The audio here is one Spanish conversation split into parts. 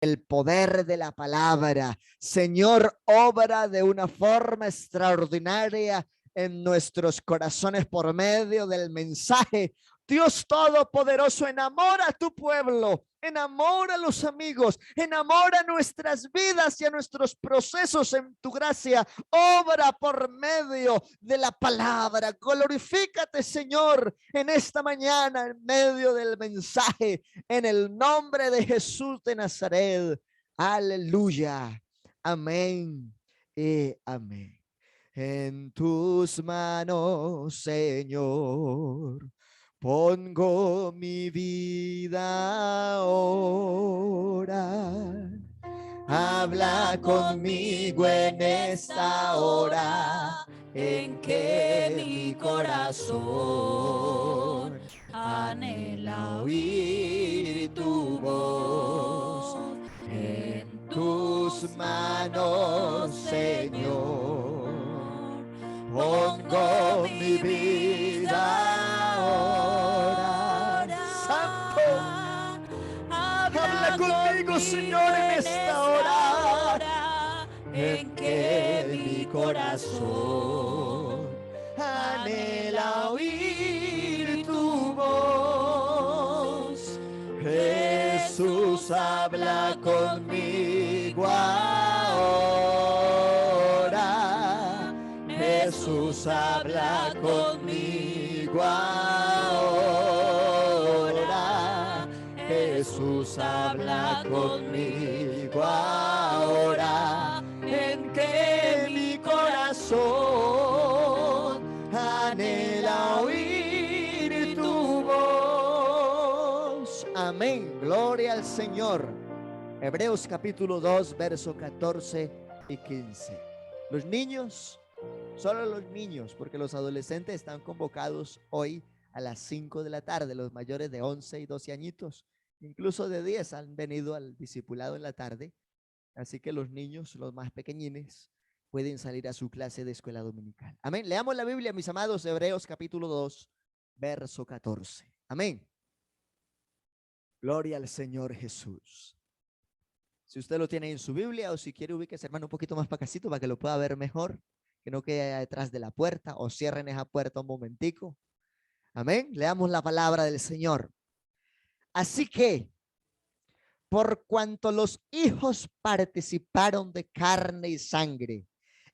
el poder de la palabra. Señor, obra de una forma extraordinaria en nuestros corazones por medio del mensaje. Dios Todopoderoso, enamora a tu pueblo, enamora a los amigos, enamora nuestras vidas y a nuestros procesos en tu gracia. Obra por medio de la palabra. Glorifícate, Señor, en esta mañana en medio del mensaje, en el nombre de Jesús de Nazaret. Aleluya. Amén y amén. En tus manos, Señor, pongo mi vida ahora. Habla conmigo en esta hora en que mi corazón anhela oír tu voz. En tus manos, Señor, pongo mi vida ahora. Santo, habla conmigo, Señor, en esta hora en que mi corazón anhela oír tu voz. Jesús, habla conmigo ahora. Jesús, habla conmigo ahora. Jesús, habla conmigo ahora. En que mi corazón anhela oír tu voz. Amén. Gloria al Señor. Hebreos capítulo 2, verso 14 y 15. Los niños, solo los niños, porque los adolescentes están convocados hoy a las 5 de la tarde. Los mayores de 11 y 12 añitos, incluso de 10, han venido al discipulado en la tarde. Así que los niños, los más pequeñines, pueden salir a su clase de escuela dominical. Amén. Leamos la Biblia, mis amados. Hebreos capítulo 2, verso 14. Amén. Gloria al Señor Jesús. Si usted lo tiene en su Biblia o si quiere, ubíquese, hermano, un poquito más para acá para que lo pueda ver mejor, que no quede detrás de la puerta, o cierren esa puerta un momentico. Amén. Leamos la palabra del Señor. Así que, por cuanto los hijos participaron de carne y sangre,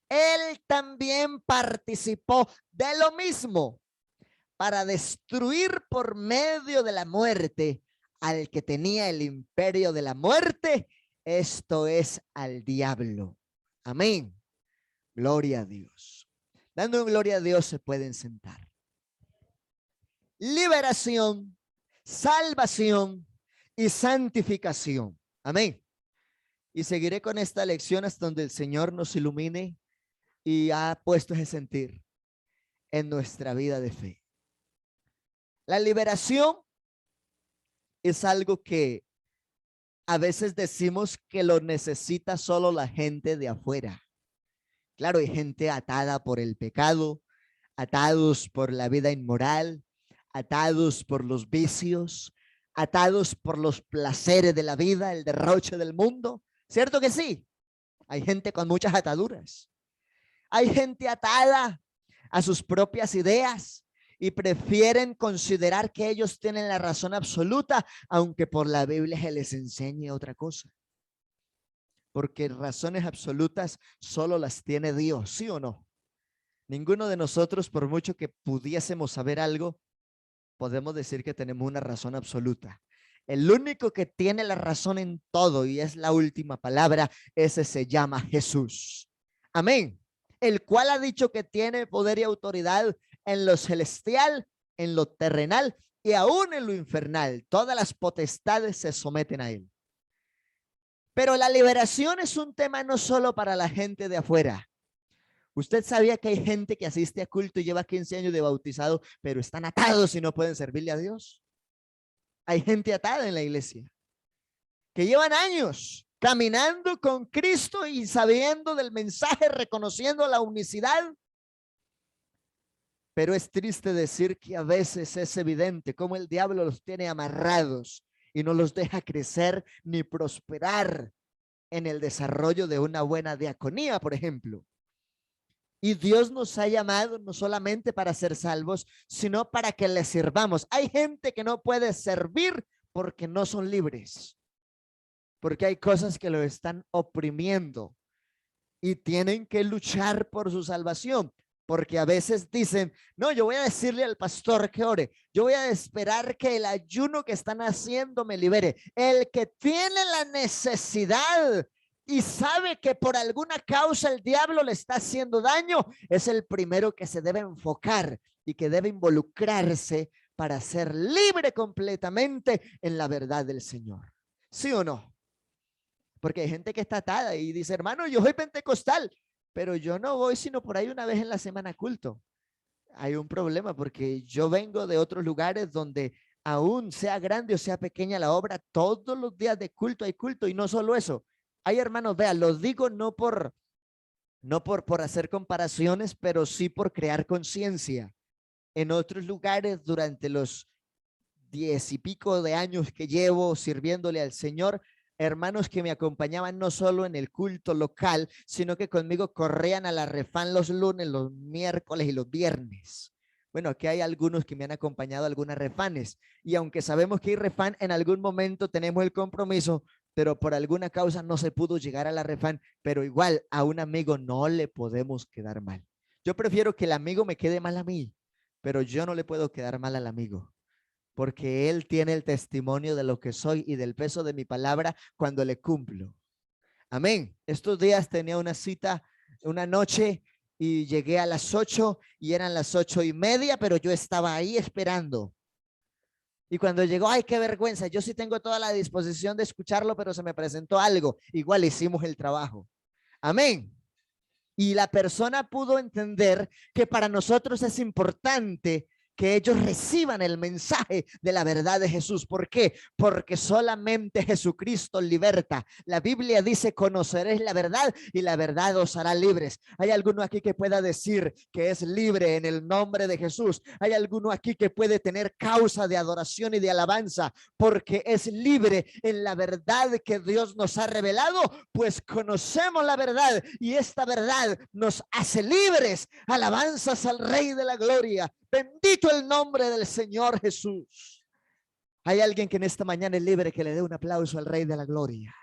Él también participó de lo mismo, para destruir por medio de la muerte al que tenía el imperio de la muerte, esto es, al diablo. Amén. Gloria a Dios. Dando gloria a Dios se pueden sentar. Liberación, salvación y santificación. Amén. Y seguiré con esta lección hasta donde el Señor nos ilumine y ha puesto ese sentir en nuestra vida de fe. La liberación es algo que a veces decimos que lo necesita solo la gente de afuera. Claro, hay gente atada por el pecado, atados por la vida inmoral, atados por los vicios, atados por los placeres de la vida, el derroche del mundo. ¿Cierto que sí? Hay gente con muchas ataduras. Hay gente atada a sus propias ideas y prefieren considerar que ellos tienen la razón absoluta, aunque por la Biblia se les enseñe otra cosa. Porque razones absolutas solo las tiene Dios, ¿sí o no? Ninguno de nosotros, por mucho que pudiésemos saber algo, podemos decir que tenemos una razón absoluta. El único que tiene la razón en todo y es la última palabra, ese se llama Jesús. Amén. El cual ha dicho que tiene poder y autoridad en lo celestial, en lo terrenal y aún en lo infernal. Todas las potestades se someten a él. Pero la liberación es un tema no solo para la gente de afuera. ¿Usted sabía que hay gente que asiste a culto y lleva 15 años de bautizado, pero están atados y no pueden servirle a Dios? Hay gente atada en la iglesia que llevan años caminando con Cristo y sabiendo del mensaje, reconociendo la unicidad. Pero es triste decir que a veces es evidente cómo el diablo los tiene amarrados y no los deja crecer ni prosperar en el desarrollo de una buena diaconía, por ejemplo. Y Dios nos ha llamado no solamente para ser salvos, sino para que le sirvamos. Hay gente que no puede servir porque no son libres, porque hay cosas que lo están oprimiendo y tienen que luchar por su salvación. Porque a veces dicen, no, yo voy a decirle al pastor que ore, yo voy a esperar que el ayuno que están haciendo me libere. El que tiene la necesidad y sabe que por alguna causa el diablo le está haciendo daño, es el primero que se debe enfocar y que debe involucrarse para ser libre completamente en la verdad del Señor. ¿Sí o no? Porque hay gente que está atada y dice, hermano, yo soy pentecostal, pero yo no voy sino por ahí una vez en la semana a culto. Hay un problema porque yo vengo de otros lugares donde aún sea grande o sea pequeña la obra, todos los días de culto hay culto. Y no solo eso, hay hermanos, vean, los digo no por hacer comparaciones, pero sí por crear conciencia. En otros lugares, durante los 10 y pico de años que llevo sirviéndole al Señor, hermanos que me acompañaban no solo en el culto local, sino que conmigo corrían a la refán los lunes, los miércoles y los viernes. Bueno, aquí hay algunos que me han acompañado a algunas refanes, y aunque sabemos que hay refán, en algún momento tenemos el compromiso, pero por alguna causa no se pudo llegar a la refán, pero igual a un amigo no le podemos quedar mal. Yo prefiero que el amigo me quede mal a mí, pero yo no le puedo quedar mal al amigo, porque él tiene el testimonio de lo que soy y del peso de mi palabra cuando le cumplo. Amén. Estos días tenía una cita, una noche, y llegué a las 8 y eran las 8:30, pero yo estaba ahí esperando. Y cuando llegó, ay, qué vergüenza, yo sí tengo toda la disposición de escucharlo, pero se me presentó algo. Igual hicimos el trabajo. Amén. Y la persona pudo entender que para nosotros es importante que ellos reciban el mensaje de la verdad de Jesús. ¿Por qué? Porque solamente Jesucristo liberta. La Biblia dice, conoceréis la verdad y la verdad os hará libres. ¿Hay alguno aquí que pueda decir que es libre en el nombre de Jesús? ¿Hay alguno aquí que puede tener causa de adoración y de alabanza porque es libre en la verdad que Dios nos ha revelado? Pues conocemos la verdad y esta verdad nos hace libres. Alabanzas al Rey de la Gloria. Bendito el nombre del Señor Jesús. Hay alguien que en esta mañana es libre, que le dé un aplauso al Rey de la Gloria.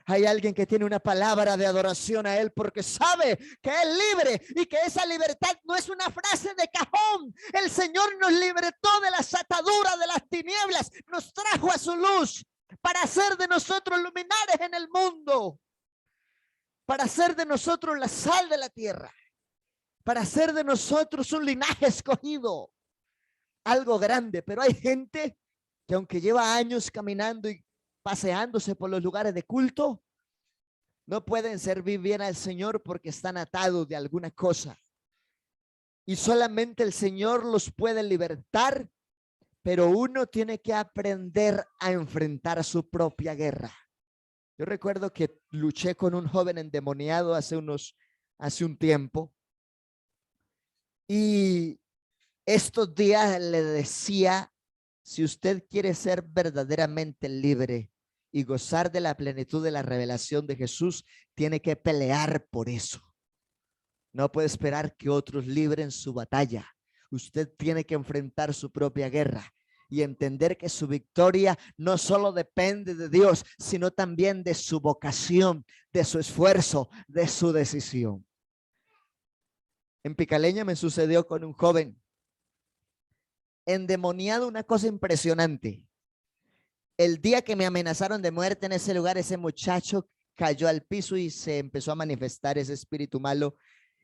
Hay alguien que tiene una palabra de adoración a Él porque sabe que es libre y que esa libertad no es una frase de cajón. El Señor nos libertó de las ataduras de las tinieblas, nos trajo a su luz para hacer de nosotros luminares en el mundo, para hacer de nosotros la sal de la tierra, para hacer de nosotros un linaje escogido, algo grande. Pero hay gente que aunque lleva años caminando y paseándose por los lugares de culto, no pueden servir bien al Señor porque están atados de alguna cosa. Y solamente el Señor los puede libertar, pero uno tiene que aprender a enfrentar su propia guerra. Yo recuerdo que luché con un joven endemoniado hace un tiempo. Y estos días le decía, si usted quiere ser verdaderamente libre y gozar de la plenitud de la revelación de Jesús, tiene que pelear por eso. No puede esperar que otros libren su batalla. Usted tiene que enfrentar su propia guerra y entender que su victoria no solo depende de Dios, sino también de su vocación, de su esfuerzo, de su decisión. En Picaleña me sucedió con un joven endemoniado, una cosa impresionante. El día que me amenazaron de muerte en ese lugar, ese muchacho cayó al piso y se empezó a manifestar ese espíritu malo.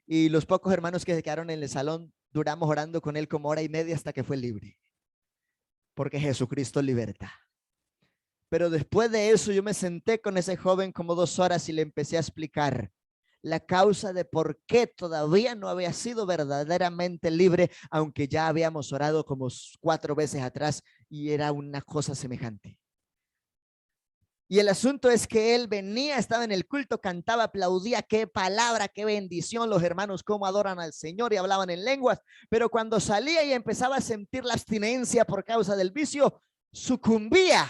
Y los pocos hermanos que se quedaron en el salón, duramos orando con él como 1:30 hasta que fue libre. Porque Jesucristo liberta. Pero después de eso yo me senté con ese joven como 2 horas y le empecé a explicar la causa de por qué todavía no había sido verdaderamente libre, aunque ya habíamos orado como 4 veces atrás y era una cosa semejante. Y el asunto es que él venía, estaba en el culto, cantaba, aplaudía, qué palabra, qué bendición, los hermanos cómo adoran al Señor y hablaban en lenguas, pero cuando salía y empezaba a sentir la abstinencia por causa del vicio, sucumbía.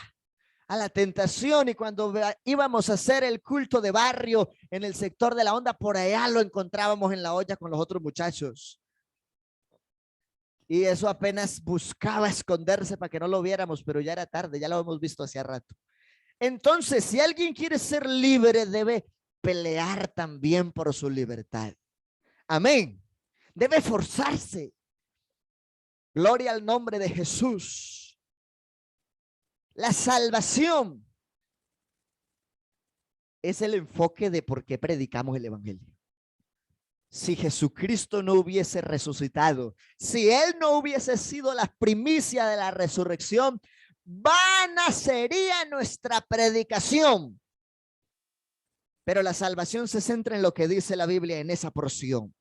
a la tentación, y cuando íbamos a hacer el culto de barrio en el sector de la Honda, por allá lo encontrábamos en la olla con los otros muchachos. Y eso apenas buscaba esconderse para que no lo viéramos, pero ya era tarde, ya lo hemos visto hace rato. Entonces, si alguien quiere ser libre, debe pelear también por su libertad. Amén. Debe esforzarse. Gloria al nombre de Jesús. La salvación es el enfoque de por qué predicamos el evangelio. Si Jesucristo no hubiese resucitado, si Él no hubiese sido la primicia de la resurrección, vana sería nuestra predicación. Pero la salvación se centra en lo que dice la Biblia en esa porción.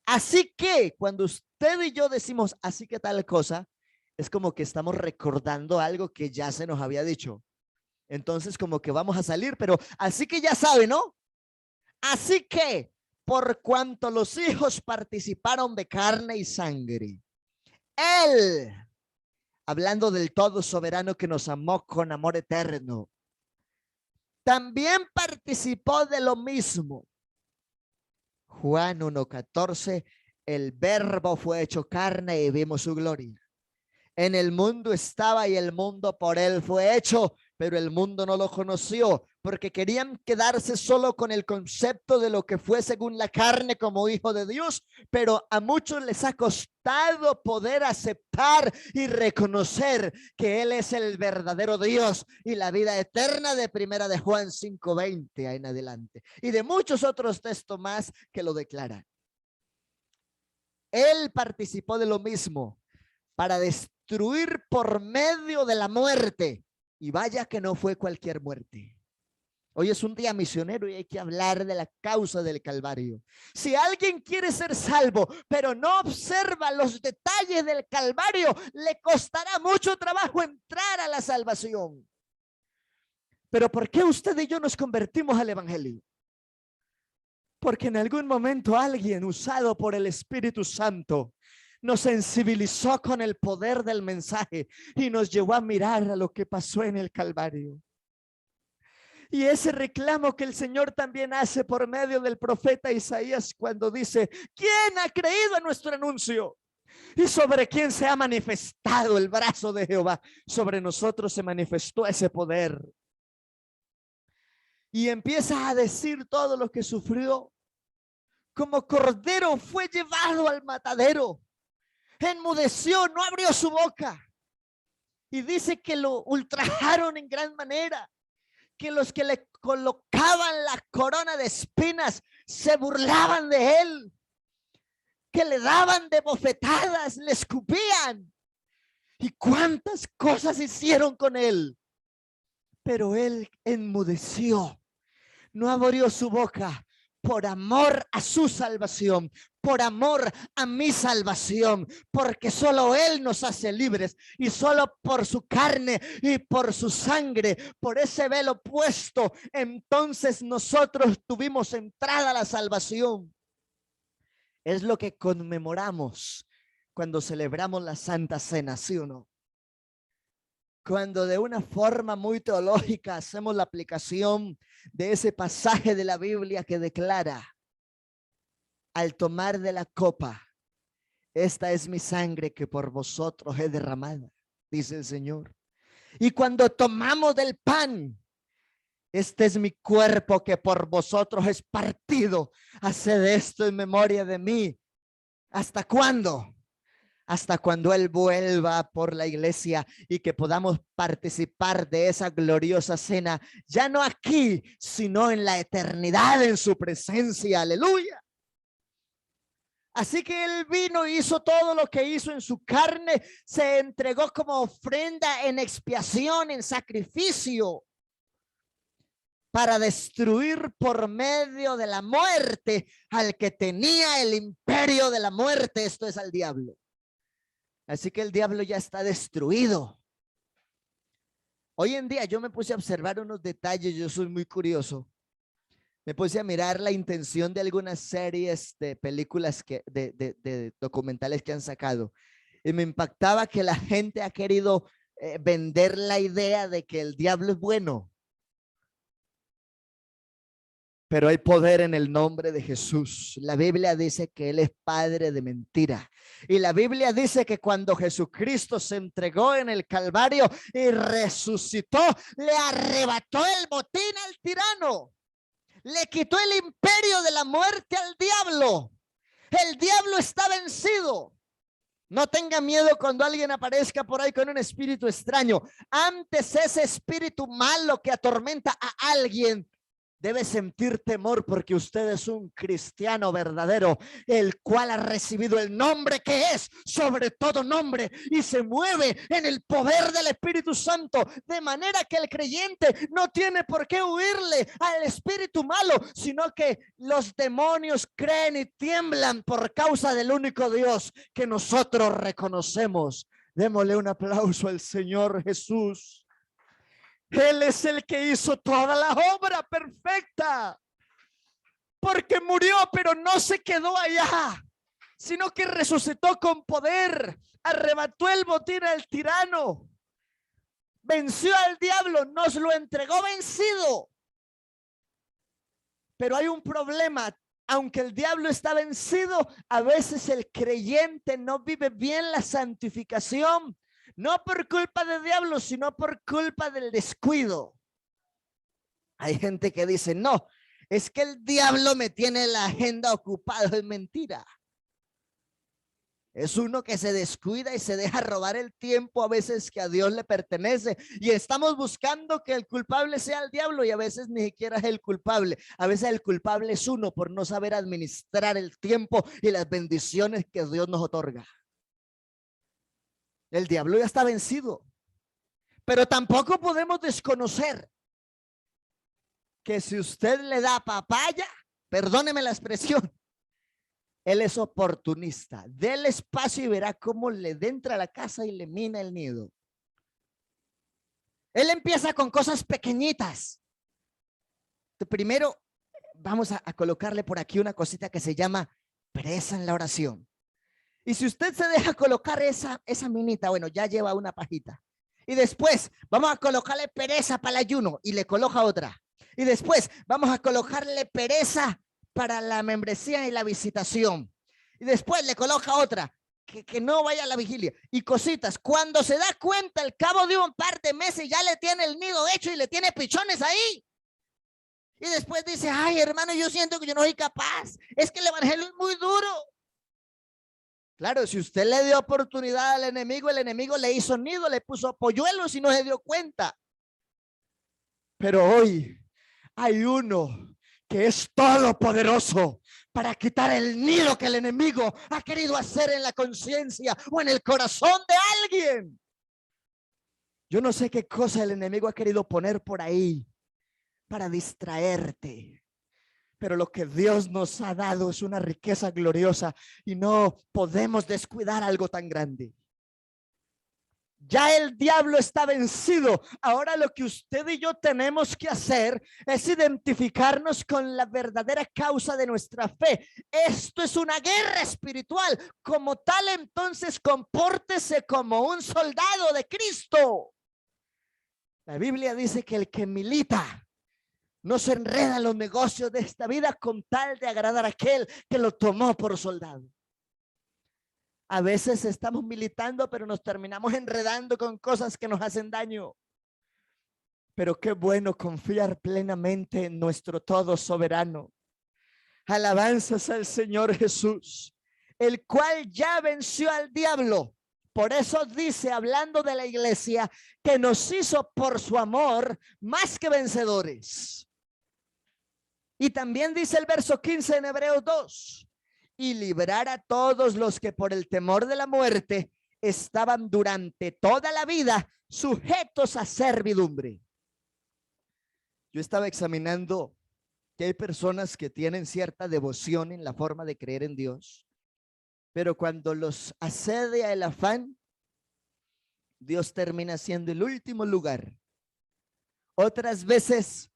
Así que cuando usted y yo decimos así que tal cosa, es como que estamos recordando algo que ya se nos había dicho. Entonces como que vamos a salir, pero así que ya sabe, ¿no? Así que por cuanto los hijos participaron de carne y sangre, Él, hablando del todo soberano que nos amó con amor eterno, también participó de lo mismo. Juan 1:14, el verbo fue hecho carne y vimos su gloria. En el mundo estaba y el mundo por él fue hecho, pero el mundo no lo conoció porque querían quedarse solo con el concepto de lo que fue según la carne como hijo de Dios, pero a muchos les ha costado poder aceptar y reconocer que Él es el verdadero Dios y la vida eterna de primera de Juan 5:20 en adelante, y de muchos otros textos más que lo declaran. Él participó de lo mismo para destruir por medio de la muerte. Y vaya que no fue cualquier muerte. Hoy es un día misionero y hay que hablar de la causa del Calvario. Si alguien quiere ser salvo, pero no observa los detalles del Calvario, le costará mucho trabajo entrar a la salvación. Pero ¿por qué usted y yo nos convertimos al evangelio? Porque en algún momento alguien usado por el Espíritu Santo nos sensibilizó con el poder del mensaje y nos llevó a mirar a lo que pasó en el Calvario. Y ese reclamo que el Señor también hace por medio del profeta Isaías cuando dice: ¿quién ha creído a nuestro anuncio? ¿Y sobre quién se ha manifestado el brazo de Jehová? Sobre nosotros se manifestó ese poder. Y empieza a decir todo lo que sufrió. Como cordero fue llevado al matadero. Enmudeció, no abrió su boca. Y dice que lo ultrajaron en gran manera, que los que le colocaban la corona de espinas se burlaban de él, que le daban de bofetadas, le escupían. Y cuántas cosas hicieron con él. Pero él enmudeció, no abrió su boca. Por amor a su salvación, por amor a mi salvación, porque solo Él nos hace libres y solo por su carne y por su sangre, por ese velo puesto, entonces nosotros tuvimos entrada a la salvación. Es lo que conmemoramos cuando celebramos la Santa Cena, ¿sí o no? Cuando de una forma muy teológica hacemos la aplicación de ese pasaje de la Biblia que declara: al tomar de la copa, esta es mi sangre que por vosotros he derramada, dice el Señor. Y cuando tomamos del pan, este es mi cuerpo que por vosotros es partido, haced esto en memoria de mí. ¿Hasta cuándo? Hasta cuando Él vuelva por la iglesia y que podamos participar de esa gloriosa cena, ya no aquí, sino en la eternidad en su presencia. Aleluya. Así que Él vino y hizo todo lo que hizo en su carne, se entregó como ofrenda en expiación, en sacrificio, para destruir por medio de la muerte al que tenía el imperio de la muerte, esto es al diablo. Así que el diablo ya está destruido. Hoy en día yo me puse a observar unos detalles, yo soy muy curioso. Me puse a mirar la intención de algunas series de películas, de documentales que han sacado. Y me impactaba que la gente ha querido vender la idea de que el diablo es bueno. Pero hay poder en el nombre de Jesús. La Biblia dice que Él es padre de mentira. Y la Biblia dice que cuando Jesucristo se entregó en el Calvario y resucitó, le arrebató el botín al tirano. Le quitó el imperio de la muerte al diablo. El diablo está vencido. No tenga miedo cuando alguien aparezca por ahí con un espíritu extraño. Antes ese espíritu malo que atormenta a alguien debe sentir temor, porque usted es un cristiano verdadero, el cual ha recibido el nombre que es sobre todo nombre y se mueve en el poder del Espíritu Santo, de manera que el creyente no tiene por qué huirle al espíritu malo, sino que los demonios creen y tiemblan por causa del único Dios que nosotros reconocemos. Démosle un aplauso al Señor Jesús. Él es el que hizo toda la obra perfecta, porque murió, pero no se quedó allá, sino que resucitó con poder, arrebató el botín al tirano, venció al diablo, nos lo entregó vencido. Pero hay un problema. Aunque el diablo está vencido, a veces el creyente no vive bien la santificación. No por culpa del diablo, sino por culpa del descuido. Hay gente que dice, no, es que el diablo me tiene la agenda ocupada. Es mentira. Es uno que se descuida y se deja robar el tiempo a veces que a Dios le pertenece. Y estamos buscando que el culpable sea el diablo, y a veces ni siquiera es el culpable. A veces el culpable es uno por no saber administrar el tiempo y las bendiciones que Dios nos otorga. El diablo ya está vencido, pero tampoco podemos desconocer que si usted le da papaya, perdóneme la expresión, él es oportunista. Dele espacio y verá cómo le entra a la casa y le mina el nido. Él empieza con cosas pequeñitas. Primero vamos a colocarle por aquí una cosita que se llama pereza en la oración. Y si usted se deja colocar esa minita, bueno, ya lleva una pajita. Y después vamos a colocarle pereza para el ayuno y le coloca otra. Y después vamos a colocarle pereza para la membresía y la visitación. Y después le coloca otra, que no vaya a la vigilia. Y cositas. Cuando se da cuenta, al cabo de un par de meses, ya le tiene el nido hecho y le tiene pichones ahí. Y después dice, ay, hermano, yo siento que yo no soy capaz. Es que el evangelio es muy duro. Claro, si usted le dio oportunidad al enemigo, el enemigo le hizo nido, le puso polluelos y no se dio cuenta. Pero hoy hay uno que es todopoderoso para quitar el nido que el enemigo ha querido hacer en la conciencia o en el corazón de alguien. Yo no sé qué cosa el enemigo ha querido poner por ahí para distraerte. Pero lo que Dios nos ha dado es una riqueza gloriosa y no podemos descuidar algo tan grande. Ya el diablo está vencido. Ahora lo que usted y yo tenemos que hacer es identificarnos con la verdadera causa de nuestra fe. Esto es una guerra espiritual. Como tal, entonces, compórtese como un soldado de Cristo. La Biblia dice que el que milita no se enreda en los negocios de esta vida con tal de agradar a aquel que lo tomó por soldado. A veces estamos militando, pero nos terminamos enredando con cosas que nos hacen daño. Pero qué bueno confiar plenamente en nuestro todo soberano. Alabanzas al Señor Jesús, el cual ya venció al diablo. Por eso dice, hablando de la iglesia, que nos hizo por su amor más que vencedores. Y también dice el verso 15 en Hebreos 2, y librar a todos los que por el temor de la muerte estaban durante toda la vida sujetos a servidumbre. Yo estaba examinando que hay personas que tienen cierta devoción en la forma de creer en Dios, pero cuando los asedia el afán, Dios termina siendo el último lugar. Otras veces,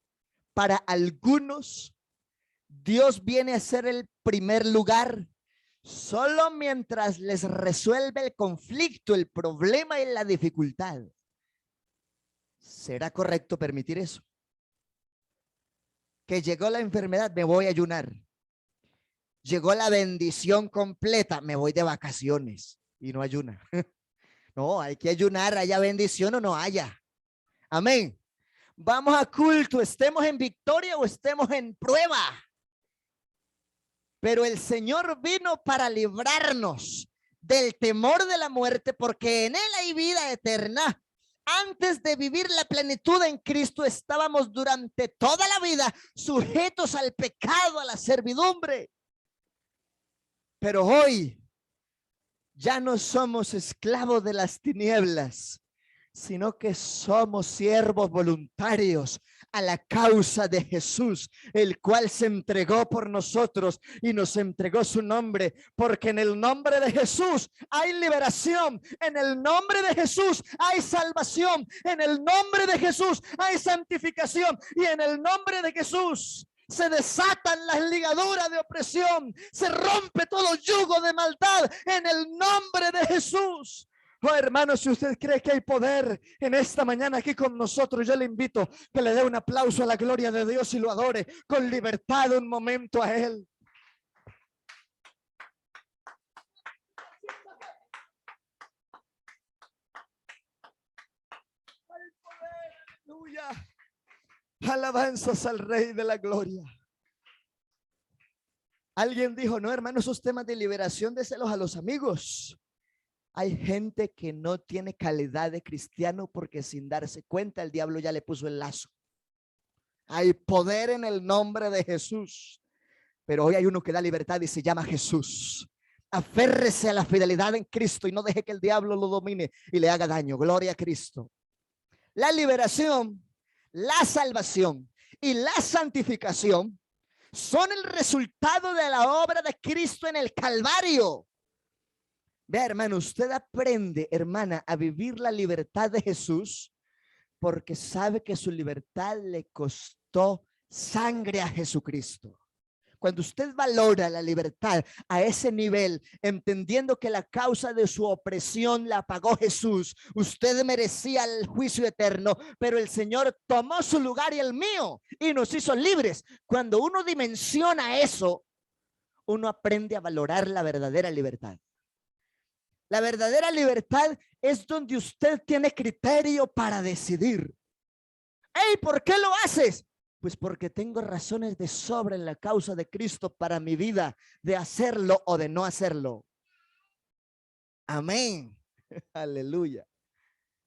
para algunos, Dios viene a ser el primer lugar solo mientras les resuelve el conflicto, el problema y la dificultad. ¿Será correcto permitir eso? Que llegó la enfermedad, me voy a ayunar. Llegó la bendición completa, me voy de vacaciones y no ayuna. No, hay que ayunar, haya bendición o no haya. Amén. Vamos a culto, estemos en victoria o estemos en prueba. Pero el Señor vino para librarnos del temor de la muerte, porque en Él hay vida eterna. Antes de vivir la plenitud en Cristo, estábamos durante toda la vida sujetos al pecado, a la servidumbre. Pero hoy ya no somos esclavos de las tinieblas, sino que somos siervos voluntarios a la causa de Jesús, el cual se entregó por nosotros y nos entregó su nombre, porque en el nombre de Jesús hay liberación, en el nombre de Jesús hay salvación, en el nombre de Jesús hay santificación y en el nombre de Jesús se desatan las ligaduras de opresión, se rompe todo yugo de maldad en el nombre de Jesús. Oh, hermano, si usted cree que hay poder en esta mañana aquí con nosotros, yo le invito que le dé un aplauso a la gloria de Dios y lo adore con libertad un momento a Él. Aleluya. Alabanzas al Rey de la Gloria. Alguien dijo, no, hermano, esos temas de liberación déselos a los amigos. Hay gente que no tiene calidad de cristiano porque sin darse cuenta el diablo ya le puso el lazo. Hay poder en el nombre de Jesús, pero hoy hay uno que da libertad y se llama Jesús. Aférrese a la fidelidad en Cristo y no deje que el diablo lo domine y le haga daño. Gloria a Cristo. La liberación, la salvación y la santificación son el resultado de la obra de Cristo en el Calvario. Vea, hermano, usted aprende, hermana, a vivir la libertad de Jesús porque sabe que su libertad le costó sangre a Jesucristo. Cuando usted valora la libertad a ese nivel, entendiendo que la causa de su opresión la pagó Jesús, usted merecía el juicio eterno, pero el Señor tomó su lugar y el mío y nos hizo libres. Cuando uno dimensiona eso, uno aprende a valorar la verdadera libertad. La verdadera libertad es donde usted tiene criterio para decidir. Hey, ¿por qué lo haces? Pues porque tengo razones de sobra en la causa de Cristo para mi vida, de hacerlo o de no hacerlo. Amén. Aleluya.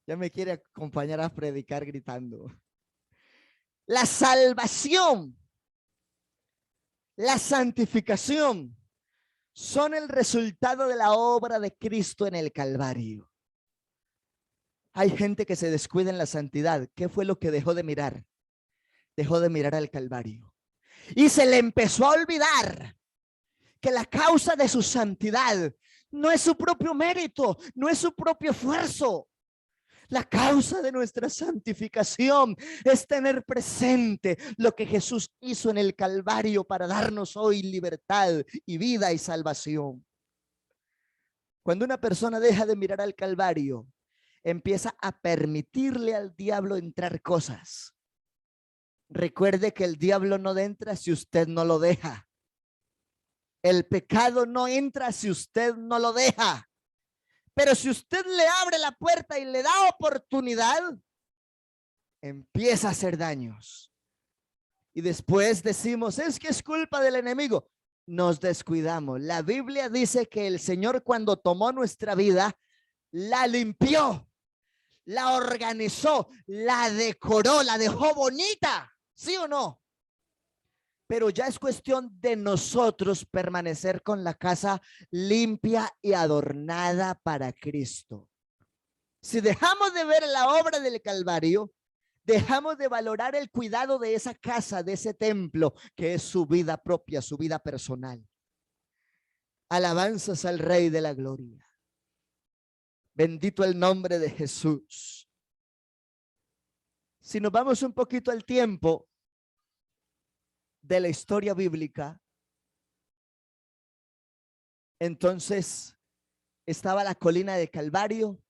Ya me quiere acompañar a predicar gritando. La salvación, la santificación son el resultado de la obra de Cristo en el Calvario. Hay gente que se descuida en la santidad. ¿Qué fue lo que dejó de mirar? Dejó de mirar al Calvario. Y se le empezó a olvidar que la causa de su santidad no es su propio mérito, no es su propio esfuerzo. La causa de nuestra santificación es tener presente lo que Jesús hizo en el Calvario para darnos hoy libertad y vida y salvación. Cuando una persona deja de mirar al Calvario, empieza a permitirle al diablo entrar cosas. Recuerde que el diablo no entra si usted no lo deja. El pecado no entra si usted no lo deja. Pero si usted le abre la puerta y le da oportunidad, empieza a hacer daños. Y después decimos, es que es culpa del enemigo. Nos descuidamos. La Biblia dice que el Señor, cuando tomó nuestra vida, la limpió, la organizó, la decoró, la dejó bonita. ¿Sí o no? Pero ya es cuestión de nosotros permanecer con la casa limpia y adornada para Cristo. Si dejamos de ver la obra del Calvario, dejamos de valorar el cuidado de esa casa, de ese templo, que es su vida propia, su vida personal. Alabanzas al Rey de la Gloria. Bendito el nombre de Jesús. Si nos vamos un poquito al tiempo de la historia bíblica, entonces estaba la colina de Calvario,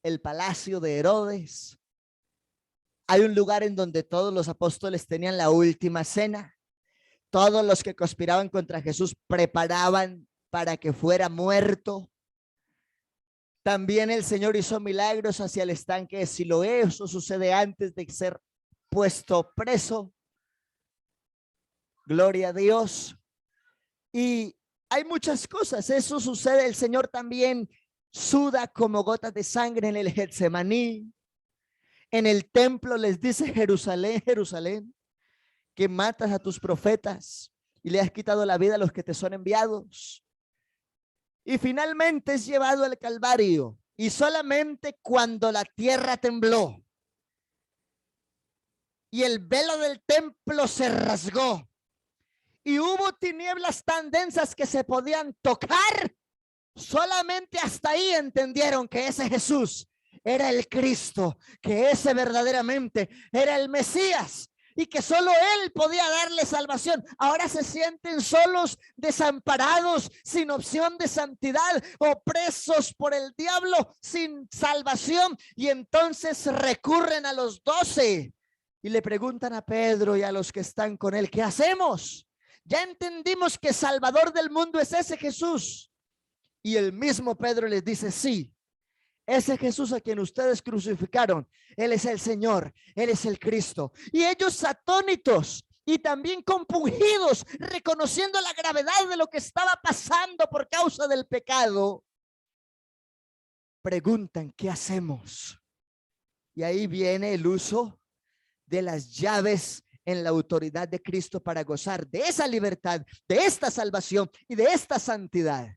el palacio de Herodes, Hay un lugar en donde todos los apóstoles tenían la última cena. Todos los que conspiraban contra Jesús preparaban para que fuera muerto. También el Señor hizo milagros hacia el estanque de Siloé. Eso sucede antes de ser puesto preso. Gloria a Dios. Y hay muchas cosas. Eso sucede. El Señor también suda como gotas de sangre en el Getsemaní. En el templo les dice: Jerusalén, Jerusalén, que matas a tus profetas y le has quitado la vida a los que te son enviados. Y finalmente es llevado al Calvario. Y solamente cuando la tierra tembló y el velo del templo se rasgó y hubo tinieblas tan densas que se podían tocar, solamente hasta ahí entendieron que ese Jesús era el Cristo, que ese verdaderamente era el Mesías y que solo Él podía darle salvación. Ahora se sienten solos, desamparados, sin opción de santidad, opresos por el diablo, sin salvación, y entonces recurren a los 12 y le preguntan a Pedro y a los que están con él: ¿qué hacemos? Ya entendimos que Salvador del mundo es ese Jesús. Y el mismo Pedro les dice: sí, ese Jesús a quien ustedes crucificaron, Él es el Señor, Él es el Cristo. Y ellos, atónitos y también compungidos, reconociendo la gravedad de lo que estaba pasando por causa del pecado, preguntan: ¿qué hacemos? Y ahí viene el uso de las llaves en la autoridad de Cristo para gozar de esa libertad, de esta salvación y de esta santidad.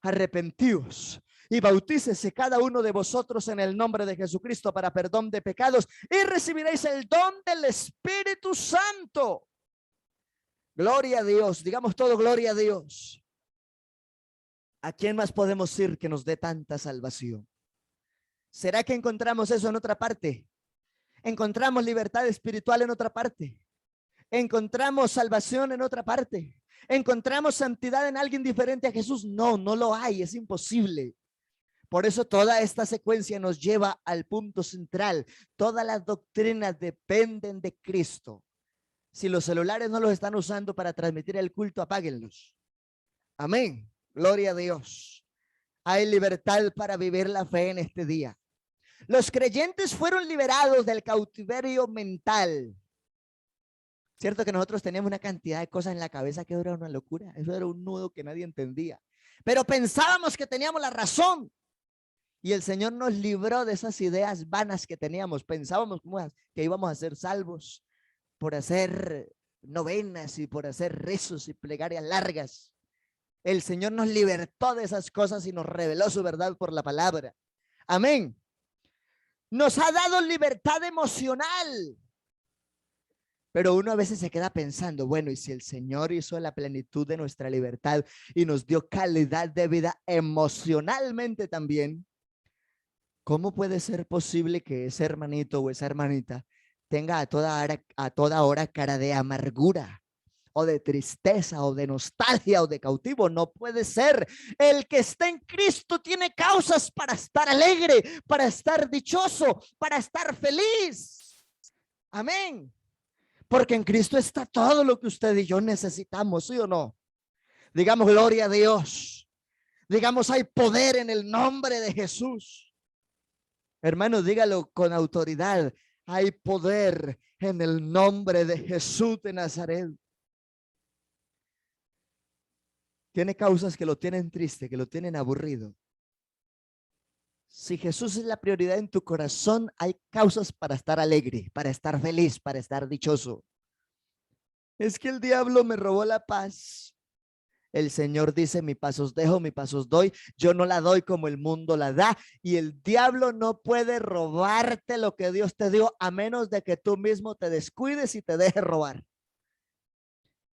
Arrepentíos y bautícese cada uno de vosotros en el nombre de Jesucristo para perdón de pecados y recibiréis el don del Espíritu Santo. Gloria a Dios. Digamos todo: gloria a Dios. ¿A quién más podemos ir que nos dé tanta salvación? ¿Será que encontramos eso en otra parte? ¿Encontramos libertad espiritual en otra parte? ¿Encontramos salvación en otra parte? ¿Encontramos santidad en alguien diferente a Jesús? No, no lo hay, es imposible. Por eso toda esta secuencia nos lleva al punto central. Todas las doctrinas dependen de Cristo. Si los celulares no los están usando para transmitir el culto, apáguenlos. Amén. Gloria a Dios. Hay libertad para vivir la fe en este día. Los creyentes fueron liberados del cautiverio mental. Cierto que nosotros teníamos una cantidad de cosas en la cabeza que era una locura. Eso era un nudo que nadie entendía. Pero pensábamos que teníamos la razón. Y el Señor nos libró de esas ideas vanas que teníamos. Pensábamos que íbamos a ser salvos por hacer novenas y por hacer rezos y plegarias largas. El Señor nos libertó de esas cosas y nos reveló su verdad por la palabra. Amén. Nos ha dado libertad emocional. Pero uno a veces se queda pensando: bueno, y si el Señor hizo la plenitud de nuestra libertad y nos dio calidad de vida emocionalmente también, ¿cómo puede ser posible que ese hermanito o esa hermanita tenga a toda hora cara de amargura o de tristeza o de nostalgia o de cautivo? No puede ser. El que está en Cristo tiene causas para estar alegre, para estar dichoso, para estar feliz. Amén. Porque en Cristo está todo lo que usted y yo necesitamos, ¿sí o no? Digamos: gloria a Dios. Digamos: hay poder en el nombre de Jesús. Hermano, dígalo con autoridad: hay poder en el nombre de Jesús de Nazaret. Tiene causas que lo tienen triste, que lo tienen aburrido. Si Jesús es la prioridad en tu corazón, hay causas para estar alegre, para estar feliz, para estar dichoso. Es que el diablo me robó la paz. El Señor dice: mi paz os dejo, mi paz os doy. Yo no la doy como el mundo la da. Y el diablo no puede robarte lo que Dios te dio, a menos de que tú mismo te descuides y te dejes robar.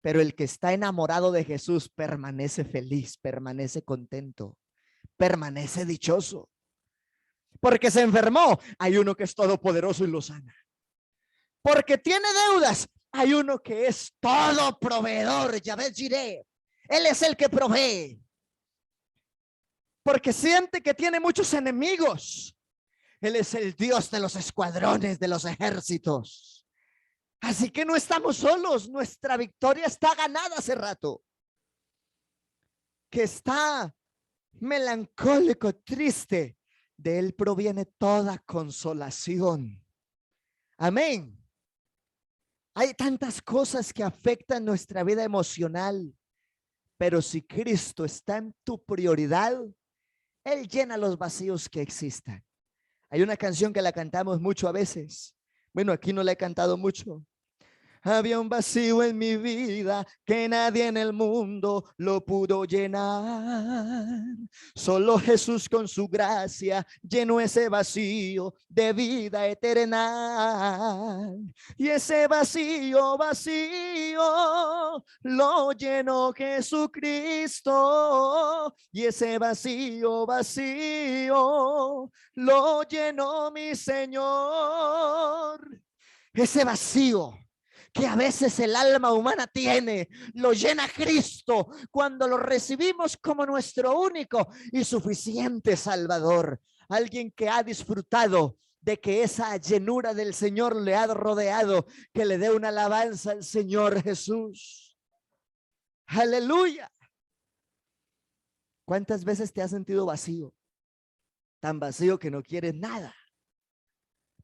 Pero el que está enamorado de Jesús permanece feliz, permanece contento, permanece dichoso. Porque se enfermó, hay uno que es todopoderoso y lo sana. Porque tiene deudas, hay uno que es todo proveedor, Yahvé Jireh. Él es el que provee. Porque siente que tiene muchos enemigos, Él es el Dios de los escuadrones, de los ejércitos. Así que no estamos solos. Nuestra victoria está ganada hace rato. Que está melancólico, triste, de Él proviene toda consolación. Amén. Hay tantas cosas que afectan nuestra vida emocional, pero si Cristo está en tu prioridad, Él llena los vacíos que existan. Hay una canción que la cantamos mucho a veces. Bueno, aquí no la he cantado mucho. Había un vacío en mi vida que nadie en el mundo lo pudo llenar. Solo Jesús con su gracia llenó ese vacío de vida eterna. Y ese vacío, vacío, lo llenó Jesucristo. Y ese vacío, vacío, lo llenó mi Señor. Ese vacío que a veces el alma humana tiene, lo llena Cristo cuando lo recibimos como nuestro único y suficiente Salvador. Alguien que ha disfrutado de que esa llenura del Señor le ha rodeado, que le dé una alabanza al Señor Jesús. Aleluya. ¿Cuántas veces te has sentido vacío? Tan vacío que no quieres nada.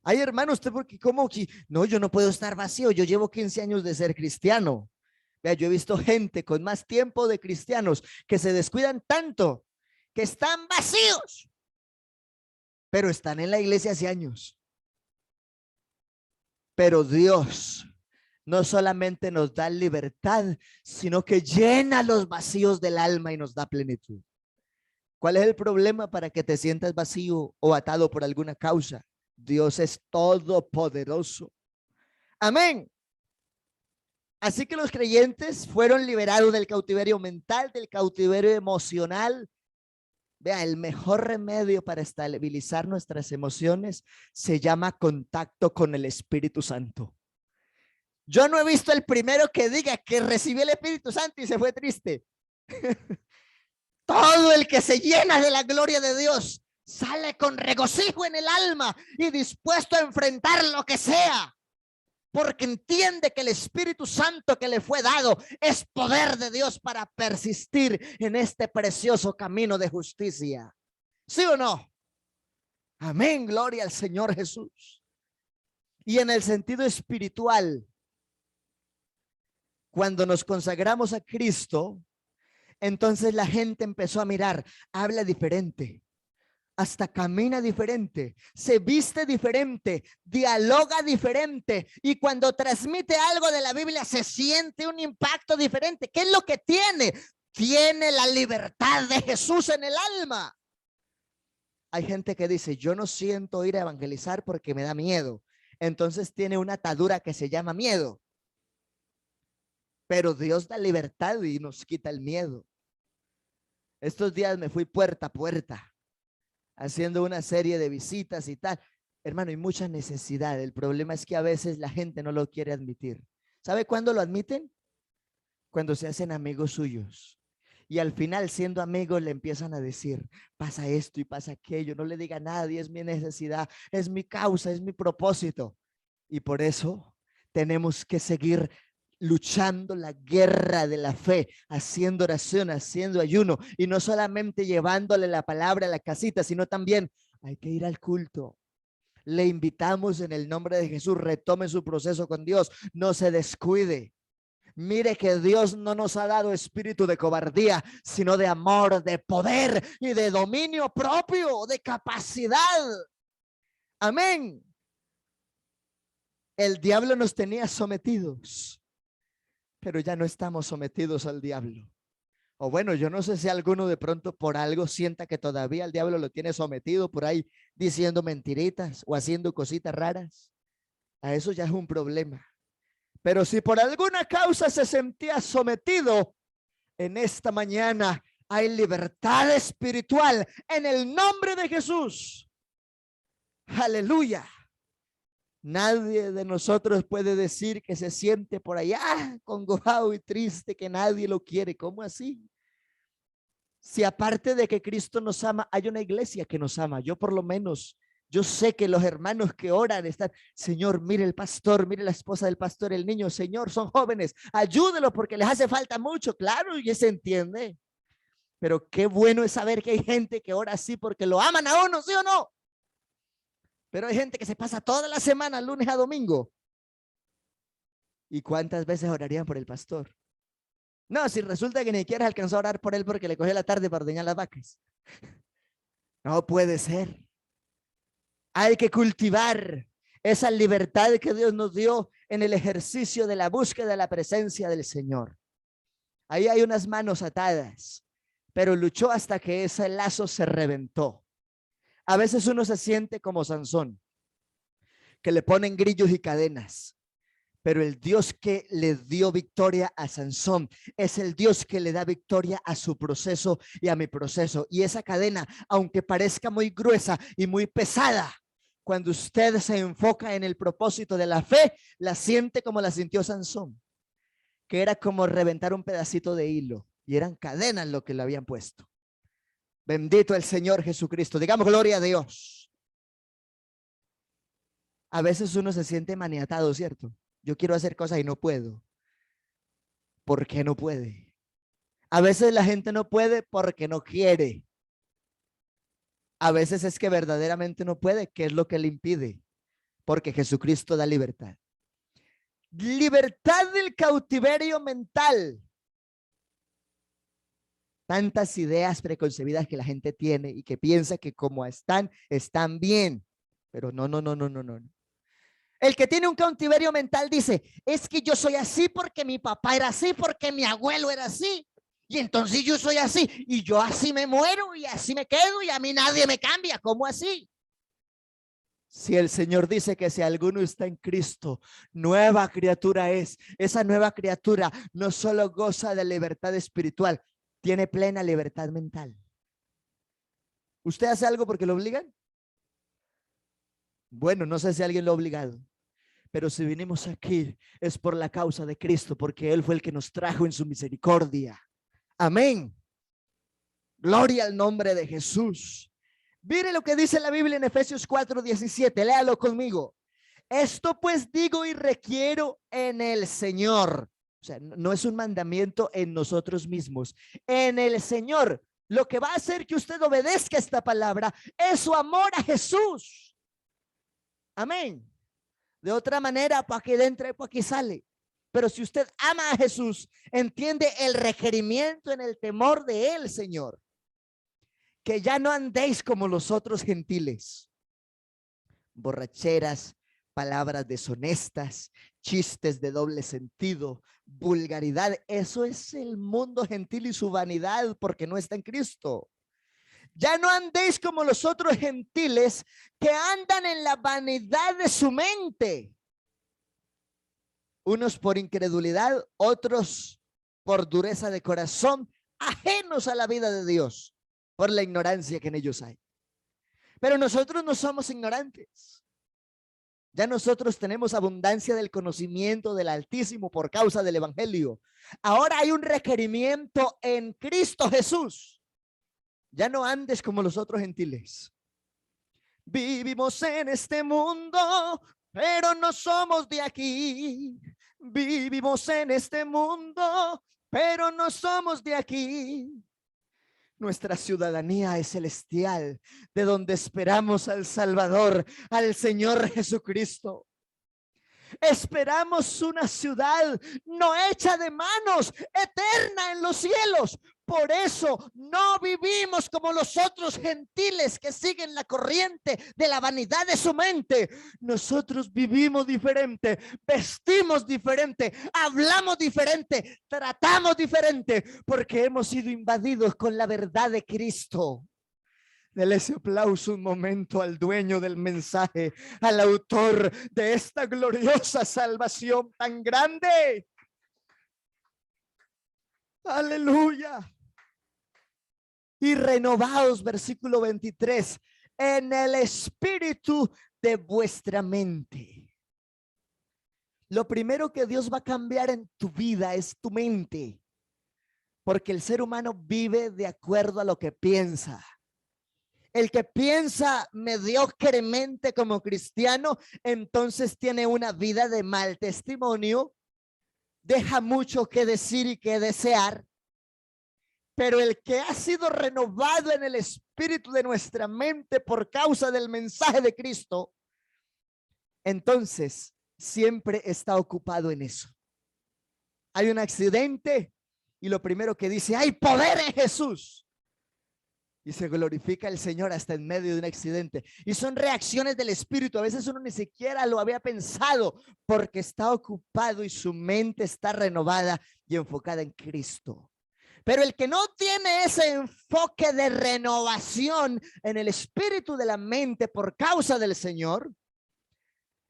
Ay, hermano, usted porque cómo que no, yo no puedo estar vacío. Yo llevo 15 años de ser cristiano. Vea, yo he visto gente con más tiempo de cristianos que se descuidan tanto que están vacíos, pero están en la iglesia hace años. Pero Dios no solamente nos da libertad, sino que llena los vacíos del alma y nos da plenitud. ¿Cuál es el problema para que te sientas vacío o atado por alguna causa? Dios es todopoderoso. Amén. Así que los creyentes fueron liberados del cautiverio mental, del cautiverio emocional. Vea, el mejor remedio para estabilizar nuestras emociones se llama contacto con el Espíritu Santo. Yo no he visto el primero que diga que recibió el Espíritu Santo y se fue triste. Todo el que se llena de la gloria de Dios sale con regocijo en el alma y dispuesto a enfrentar lo que sea, porque entiende que el Espíritu Santo que le fue dado es poder de Dios para persistir en este precioso camino de justicia. ¿Sí o no? Amén, gloria al Señor Jesús. Y en el sentido espiritual, cuando nos consagramos a Cristo, entonces la gente empezó a mirar, habla diferente, hasta camina diferente, se viste diferente, dialoga diferente, y cuando transmite algo de la Biblia se siente un impacto diferente. ¿Qué es lo que tiene? Tiene la libertad de Jesús en el alma. Hay gente que dice, yo no siento ir a evangelizar porque me da miedo. Entonces tiene una atadura que se llama miedo. Pero Dios da libertad y nos quita el miedo. Estos días me fui puerta a puerta, haciendo una serie de visitas y tal. Hermano, hay mucha necesidad. El problema es que a veces la gente no lo quiere admitir. ¿Sabe cuándo lo admiten? Cuando se hacen amigos suyos. Y al final, siendo amigos, le empiezan a decir, pasa esto y pasa aquello. No le diga a nadie, es mi necesidad, es mi causa, es mi propósito. Y por eso tenemos que seguir luchando la guerra de la fe, haciendo oración, haciendo ayuno, y no solamente llevándole la palabra a la casita, sino también hay que ir al culto. Le invitamos en el nombre de Jesús, retome su proceso con Dios, no se descuide. Mire que Dios no nos ha dado espíritu de cobardía, sino de amor, de poder y de dominio propio, de capacidad. Amén. El diablo nos tenía sometidos, pero ya no estamos sometidos al diablo. O bueno, yo no sé si alguno de pronto por algo sienta que todavía el diablo lo tiene sometido por ahí diciendo mentiritas o haciendo cositas raras. A eso ya es un problema. Pero si por alguna causa se sentía sometido, en esta mañana hay libertad espiritual en el nombre de Jesús. Aleluya. Nadie de nosotros puede decir que se siente por allá congojado y triste, que nadie lo quiere. ¿Cómo así? Si aparte de que Cristo nos ama, hay una iglesia que nos ama. Yo por lo menos Yo sé que los hermanos que oran están, Señor, mire el pastor, mire la esposa del pastor, el niño, Señor, son jóvenes, ayúdenlos porque les hace falta mucho, claro, y se entiende. Pero qué bueno es saber que hay gente que ora así porque lo aman a uno, ¿sí o no? Pero hay gente que se pasa toda la semana, lunes a domingo. ¿Y cuántas veces orarían por el pastor? No, si resulta que ni siquiera alcanzó a orar por él porque le cogió la tarde para ordeñar las vacas. No puede ser. Hay que cultivar esa libertad que Dios nos dio en el ejercicio de la búsqueda de la presencia del Señor. Ahí hay unas manos atadas, pero luchó hasta que ese lazo se reventó. A veces uno se siente como Sansón, que le ponen grillos y cadenas, pero el Dios que le dio victoria a Sansón es el Dios que le da victoria a su proceso y a mi proceso. Y esa cadena, aunque parezca muy gruesa y muy pesada, cuando usted se enfoca en el propósito de la fe, la siente como la sintió Sansón, que era como reventar un pedacito de hilo, y eran cadenas lo que le habían puesto. Bendito el Señor Jesucristo. Digamos gloria a Dios. A veces uno se siente maniatado, ¿cierto? Yo quiero hacer cosas y no puedo. ¿Por qué no puede? A veces la gente no puede porque no quiere. A veces es que verdaderamente no puede. ¿Qué es lo que le impide? Porque Jesucristo da libertad. Libertad del cautiverio mental. Tantas ideas preconcebidas que la gente tiene y que piensa que como están, están bien. Pero no, no, no, no, no, no. El que tiene un cautiverio mental dice, es que yo soy así porque mi papá era así, porque mi abuelo era así. Y entonces yo soy así y yo así me muero y así me quedo y a mí nadie me cambia. ¿Cómo así? Si el Señor dice que si alguno está en Cristo, nueva criatura es. Esa nueva criatura no solo goza de libertad espiritual, tiene plena libertad mental. ¿Usted hace algo porque lo obligan? Bueno, no sé si alguien lo ha obligado. Pero si vinimos aquí es por la causa de Cristo, porque Él fue el que nos trajo en su misericordia. Amén. Gloria al nombre de Jesús. Mire lo que dice la Biblia en Efesios 4:17. Léalo conmigo. Esto pues digo y requiero en el Señor. O sea, no es un mandamiento en nosotros mismos. En el Señor. Lo que va a hacer que usted obedezca esta palabra es su amor a Jesús. Amén. De otra manera, para aquí entra, para aquí sale. Pero si usted ama a Jesús, entiende el requerimiento en el temor de él, Señor. Que ya no andéis como los otros gentiles. Borracheras, palabras deshonestas, chistes de doble sentido, vulgaridad. Eso es el mundo gentil y su vanidad porque no está en Cristo. Ya no andéis como los otros gentiles que andan en la vanidad de su mente. Unos por incredulidad, otros por dureza de corazón, ajenos a la vida de Dios, por la ignorancia que en ellos hay. Pero nosotros no somos ignorantes. Ya nosotros tenemos abundancia del conocimiento del Altísimo por causa del Evangelio. Ahora hay un requerimiento en Cristo Jesús. Ya no andes como los otros gentiles. Vivimos en este mundo, pero no somos de aquí. Vivimos en este mundo, pero no somos de aquí. Nuestra ciudadanía es celestial, de donde esperamos al Salvador, al Señor Jesucristo. Esperamos una ciudad no hecha de manos, eterna en los cielos. Por eso no vivimos como los otros gentiles que siguen la corriente de la vanidad de su mente. Nosotros vivimos diferente, vestimos diferente, hablamos diferente, tratamos diferente, porque hemos sido invadidos con la verdad de Cristo. Dele ese aplauso un momento al dueño del mensaje, al autor de esta gloriosa salvación tan grande. Aleluya. Y renovaos, versículo 23, en el espíritu de vuestra mente. Lo primero que Dios va a cambiar en tu vida es tu mente, porque el ser humano vive de acuerdo a lo que piensa. El que piensa mediocremente como cristiano, entonces tiene una vida de mal testimonio, deja mucho que decir y que desear. Pero el que ha sido renovado en el espíritu de nuestra mente por causa del mensaje de Cristo, entonces siempre está ocupado en eso. Hay un accidente y lo primero que dice: hay poder en Jesús. Y se glorifica el Señor hasta en medio de un accidente. Y son reacciones del espíritu. A veces uno ni siquiera lo había pensado, porque está ocupado y su mente está renovada y enfocada en Cristo. Pero el que no tiene ese enfoque de renovación en el espíritu de la mente por causa del Señor,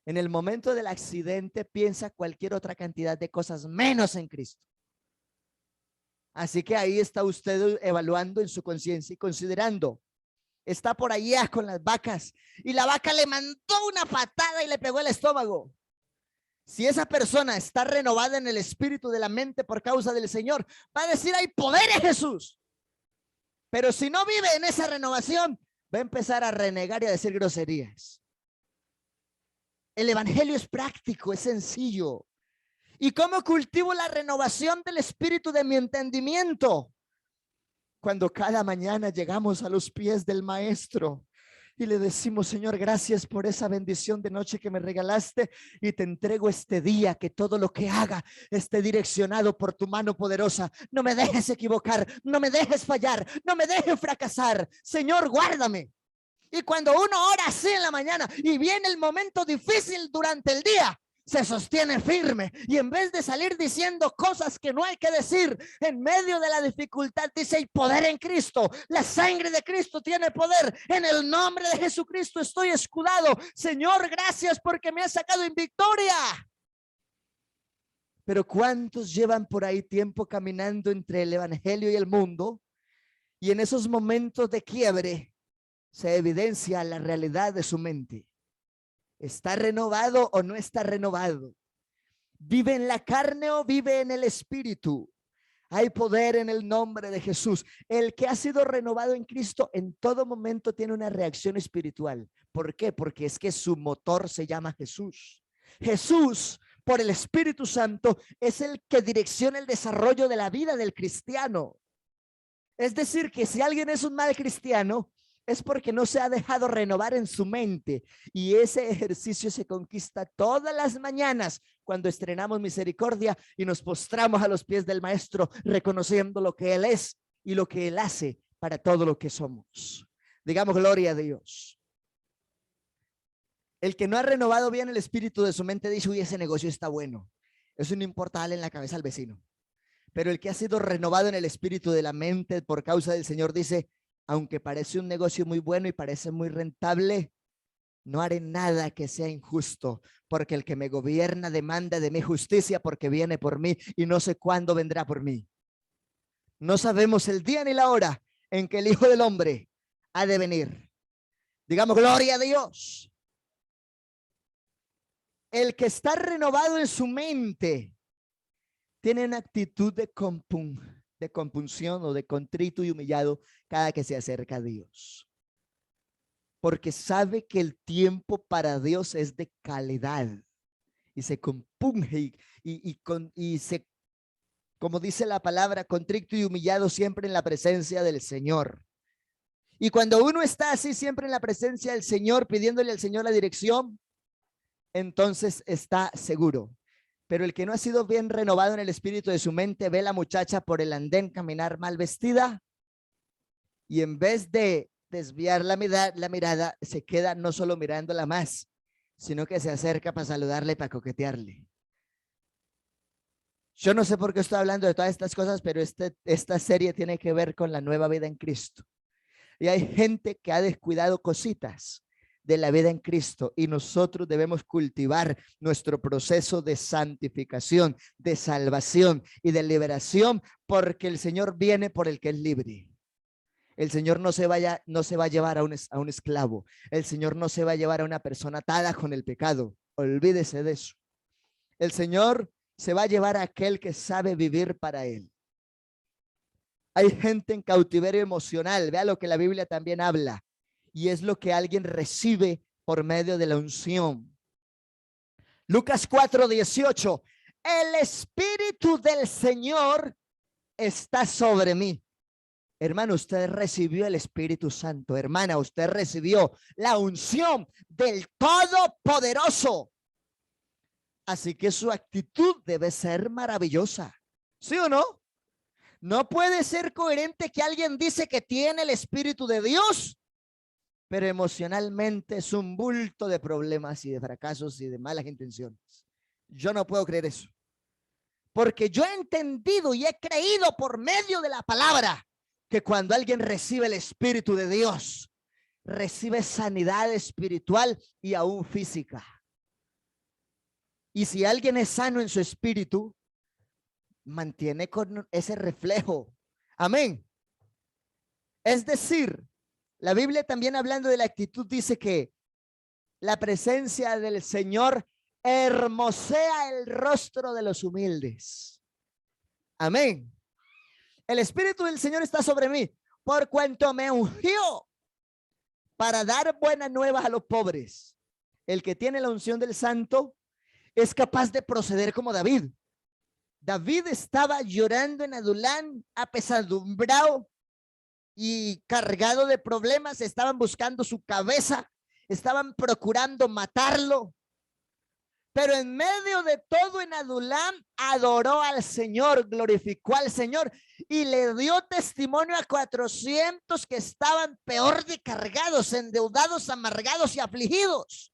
en el momento del accidente piensa cualquier otra cantidad de cosas menos en Cristo. Así que ahí está usted evaluando en su conciencia y considerando. Está por allá con las vacas y la vaca le mandó una patada y le pegó el estómago. Si esa persona está renovada en el espíritu de la mente por causa del Señor, va a decir: hay poder en Jesús. Pero si no vive en esa renovación, va a empezar a renegar y a decir groserías. El evangelio es práctico, es sencillo. ¿Y cómo cultivo la renovación del espíritu de mi entendimiento? Cuando cada mañana llegamos a los pies del Maestro y le decimos: Señor, gracias por esa bendición de noche que me regalaste, y te entrego este día, que todo lo que haga esté direccionado por tu mano poderosa. No me dejes equivocar, no me dejes fallar, no me dejes fracasar. Señor, guárdame. Y cuando uno ora así en la mañana y viene el momento difícil durante el día, se sostiene firme, y en vez de salir diciendo cosas que no hay que decir en medio de la dificultad, dice: hay poder en Cristo, la sangre de Cristo tiene poder, en el nombre de Jesucristo estoy escudado. Señor, gracias porque me has sacado en victoria. Pero ¿cuántos llevan por ahí tiempo caminando entre el evangelio y el mundo, y en esos momentos de quiebre se evidencia la realidad de su mente? ¿Está renovado o no está renovado? ¿Vive en la carne o vive en el espíritu? Hay poder en el nombre de Jesús. El que ha sido renovado en Cristo en todo momento tiene una reacción espiritual. ¿Por qué? Porque es que su motor se llama Jesús. Jesús, por el Espíritu Santo, es el que direcciona el desarrollo de la vida del cristiano. Es decir, que si alguien es un mal cristiano, es porque no se ha dejado renovar en su mente, y ese ejercicio se conquista todas las mañanas cuando estrenamos misericordia y nos postramos a los pies del Maestro, reconociendo lo que Él es y lo que Él hace para todo lo que somos. Digamos gloria a Dios. El que no ha renovado bien el espíritu de su mente dice: uy, ese negocio está bueno, eso no importa, darle en la cabeza al vecino. Pero el que ha sido renovado en el espíritu de la mente por causa del Señor dice: aunque parece un negocio muy bueno y parece muy rentable, no haré nada que sea injusto, porque el que me gobierna demanda de mi justicia, porque viene por mí y no sé cuándo vendrá por mí. No sabemos el día ni la hora en que el Hijo del Hombre ha de venir. Digamos gloria a Dios. El que está renovado en su mente tiene una actitud de compunción o de contrito y humillado cada que se acerca a Dios, porque sabe que el tiempo para Dios es de calidad, y se compunge y se, como dice la palabra, contrito y humillado siempre en la presencia del Señor. Y cuando uno está así siempre en la presencia del Señor, pidiéndole al Señor la dirección, entonces está seguro. Pero el que no ha sido bien renovado en el espíritu de su mente ve a la muchacha por el andén caminar mal vestida, y en vez de desviar la mirada, se queda no solo mirándola más, sino que se acerca para saludarle, para coquetearle. Yo no sé por qué estoy hablando de todas estas cosas, pero esta serie tiene que ver con la nueva vida en Cristo. Y hay gente que ha descuidado cositas de la vida en Cristo, y nosotros debemos cultivar nuestro proceso de santificación, de salvación y de liberación, porque el Señor viene por el que es libre. El Señor no se va a llevar a un esclavo. El Señor no se va a llevar a una persona atada con el pecado. Olvídese de eso. El Señor se va a llevar a aquel que sabe vivir para Él. Hay gente en cautiverio emocional. Vea lo que la Biblia también habla. y es lo que alguien recibe por medio de la unción. Lucas 4:18. El Espíritu del Señor está sobre mí. Hermano, usted recibió el Espíritu Santo. Hermana, usted recibió la unción del Todopoderoso. Así que su actitud debe ser maravillosa. ¿Sí o no? No puede ser coherente que alguien dice que tiene el Espíritu de Dios, pero emocionalmente es un bulto de problemas y de fracasos y de malas intenciones. Yo no puedo creer eso. Porque yo he entendido y he creído por medio de la palabra que cuando alguien recibe el Espíritu de Dios, recibe sanidad espiritual y aún física. Y si alguien es sano en su espíritu, mantiene con ese reflejo. Amén. Es decir, la Biblia también hablando de la actitud dice que la presencia del Señor hermosea el rostro de los humildes. Amén. El Espíritu del Señor está sobre mí, por cuanto me ungió para dar buenas nuevas a los pobres. El que tiene la unción del Santo es capaz de proceder como David. David estaba llorando en Adulán, apesadumbrado y cargado de problemas. Estaban buscando su cabeza, estaban procurando matarlo. Pero en medio de todo en Adulán adoró al Señor, glorificó al Señor y le dio testimonio a 400 que estaban peor de cargados, endeudados, amargados y afligidos.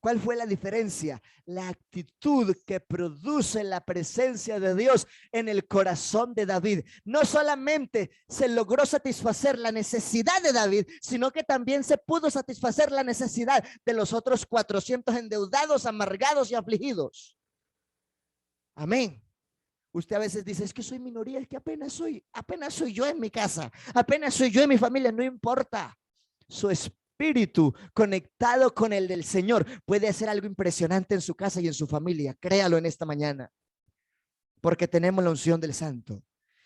¿Cuál fue la diferencia? La actitud que produce la presencia de Dios en el corazón de David. No solamente se logró satisfacer la necesidad de David, sino que también se pudo satisfacer la necesidad de los otros 400 endeudados, amargados y afligidos. Amén. Usted a veces dice, es que soy minoría, es que apenas soy yo en mi casa, apenas soy yo en mi familia, no importa. Su espíritu conectado con el del Señor puede hacer algo impresionante en su casa y en su familia. Créalo en esta mañana, porque tenemos la unción del Santo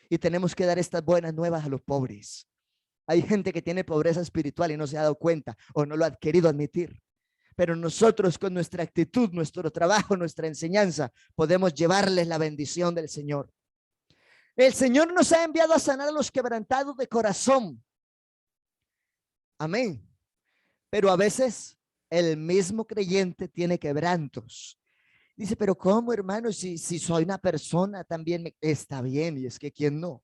y tenemos que dar estas buenas nuevas a los pobres. Hay gente que tiene pobreza espiritual y no se ha dado cuenta o no lo ha querido admitir. Pero nosotros con nuestra actitud, nuestro trabajo, nuestra enseñanza, podemos llevarles la bendición del Señor. El Señor nos ha enviado a sanar a los quebrantados de corazón. Amén. Pero a veces el mismo creyente tiene quebrantos. Dice, pero ¿cómo, hermano? Si soy una persona también está bien. Y es que ¿quién no?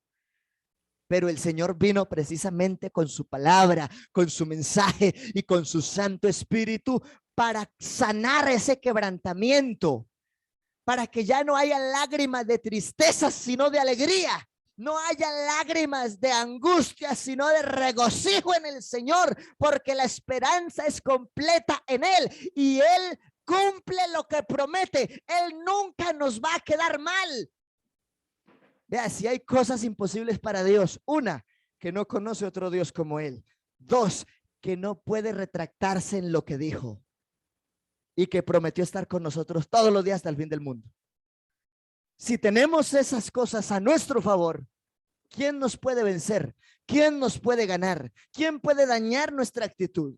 Pero el Señor vino precisamente con su palabra, con su mensaje y con su Santo Espíritu para sanar ese quebrantamiento, para que ya no haya lágrimas de tristeza, sino de alegría. No haya lágrimas de angustia, sino de regocijo en el Señor, porque la esperanza es completa en Él y Él cumple lo que promete. Él nunca nos va a quedar mal. Vea, si hay cosas imposibles para Dios, una, que no conoce otro Dios como Él. Dos, que no puede retractarse en lo que dijo y que prometió estar con nosotros todos los días hasta el fin del mundo. Si tenemos esas cosas a nuestro favor, ¿quién nos puede vencer? ¿Quién nos puede ganar? ¿Quién puede dañar nuestra actitud?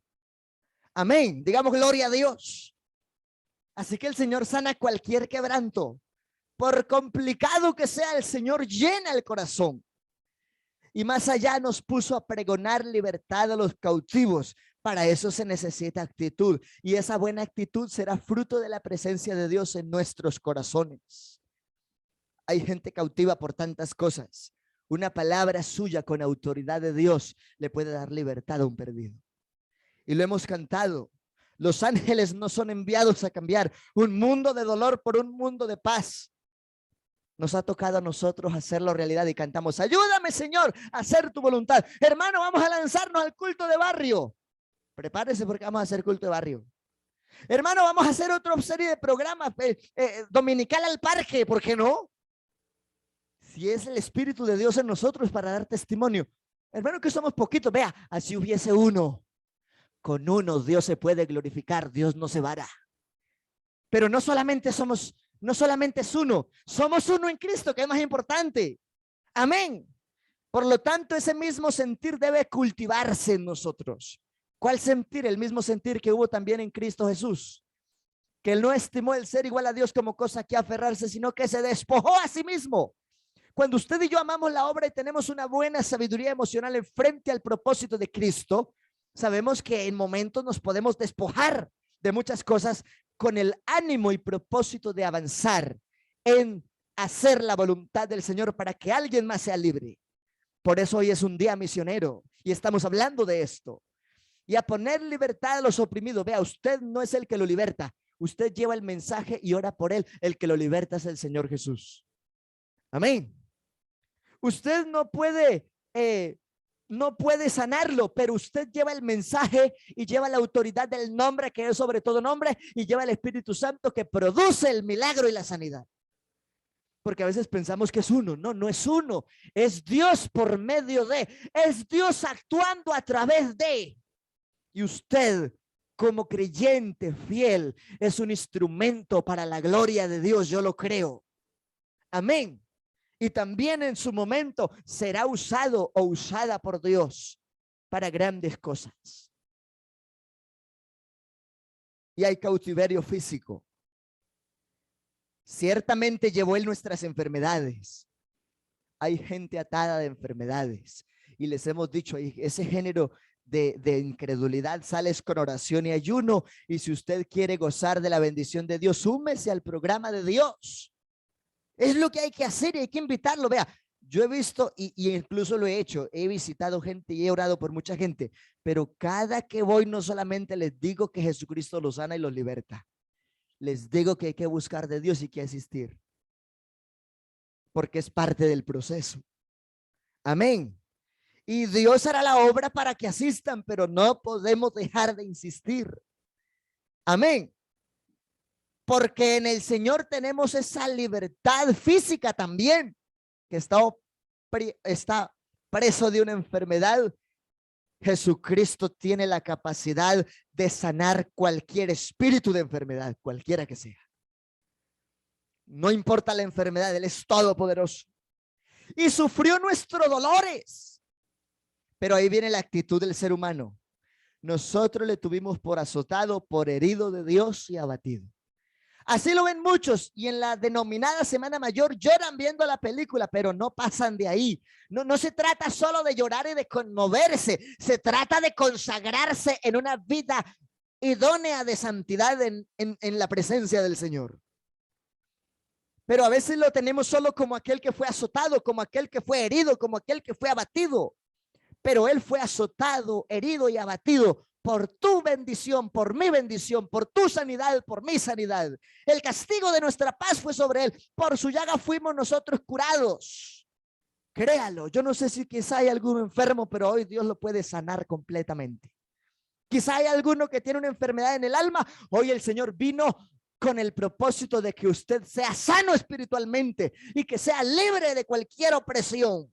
Amén. Digamos gloria a Dios. Así que el Señor sana cualquier quebranto. Por complicado que sea, el Señor llena el corazón. Y más allá nos puso a pregonar libertad a los cautivos. Para eso se necesita actitud. Y esa buena actitud será fruto de la presencia de Dios en nuestros corazones. Hay gente cautiva por tantas cosas. Una palabra suya con autoridad de Dios le puede dar libertad a un perdido. Y lo hemos cantado. Los ángeles no son enviados a cambiar un mundo de dolor por un mundo de paz. Nos ha tocado a nosotros hacerlo realidad y cantamos, ayúdame Señor a hacer tu voluntad. Hermano, vamos a lanzarnos al culto de barrio. Prepárese porque vamos a hacer culto de barrio. Hermano, vamos a hacer otra serie de programas dominical al parque, ¿por qué no? Si es el Espíritu de Dios en nosotros para dar testimonio. Hermano, que somos poquitos, vea, así hubiese uno. Con uno Dios se puede glorificar, Dios no se vara. Pero no solamente es uno, somos uno en Cristo, que es más importante. Amén. Por lo tanto, ese mismo sentir debe cultivarse en nosotros. ¿Cuál sentir? El mismo sentir que hubo también en Cristo Jesús, que él no estimó el ser igual a Dios como cosa que aferrarse, sino que se despojó a sí mismo. Cuando usted y yo amamos la obra y tenemos una buena sabiduría emocional en frente al propósito de Cristo, sabemos que en momentos nos podemos despojar de muchas cosas con el ánimo y propósito de avanzar en hacer la voluntad del Señor para que alguien más sea libre. Por eso hoy es un día misionero y estamos hablando de esto. Y a poner libertad a los oprimidos. Vea, usted no es el que lo liberta. Usted lleva el mensaje y ora por él. El que lo liberta es el Señor Jesús. Amén. Usted no puede sanarlo, pero usted lleva el mensaje y lleva la autoridad del nombre que es sobre todo nombre y lleva el Espíritu Santo que produce el milagro y la sanidad. Porque a veces pensamos que es uno. No, no es uno. Es Dios por medio de, es Dios actuando a través de. Y usted, como creyente fiel, es un instrumento para la gloria de Dios. Yo lo creo. Amén. Y también en su momento será usado o usada por Dios para grandes cosas. Y hay cautiverio físico. Ciertamente llevó él nuestras enfermedades. Hay gente atada de enfermedades. Y les hemos dicho, ese género de incredulidad sales con oración y ayuno. Y si usted quiere gozar de la bendición de Dios, súmese al programa de Dios. Es lo que hay que hacer y hay que invitarlo. Vea, yo he visto y incluso lo he hecho. He visitado gente y he orado por mucha gente. Pero cada que voy no solamente les digo que Jesucristo los sana y los liberta. Les digo que hay que buscar de Dios y que asistir. Porque es parte del proceso. Amén. Y Dios hará la obra para que asistan, pero no podemos dejar de insistir. Amén. Porque en el Señor tenemos esa libertad física también, que está preso de una enfermedad. Jesucristo tiene la capacidad de sanar cualquier espíritu de enfermedad, cualquiera que sea. No importa la enfermedad, Él es todopoderoso. Y sufrió nuestros dolores. Pero ahí viene la actitud del ser humano. Nosotros le tuvimos por azotado, por herido de Dios y abatido. Así lo ven muchos y en la denominada Semana Mayor lloran viendo la película, pero no pasan de ahí. No se trata solo de llorar y de conmoverse, se trata de consagrarse en una vida idónea de santidad en la presencia del Señor. Pero a veces lo tenemos solo como aquel que fue azotado, como aquel que fue herido, como aquel que fue abatido. Pero Él fue azotado, herido y abatido por tu bendición, por mi bendición, por tu sanidad, por mi sanidad. El castigo de nuestra paz fue sobre Él. Por su llaga fuimos nosotros curados. Créalo. Yo no sé si quizá hay alguno enfermo, pero hoy Dios lo puede sanar completamente. Quizá hay alguno que tiene una enfermedad en el alma. Hoy el Señor vino con el propósito de que usted sea sano espiritualmente y que sea libre de cualquier opresión.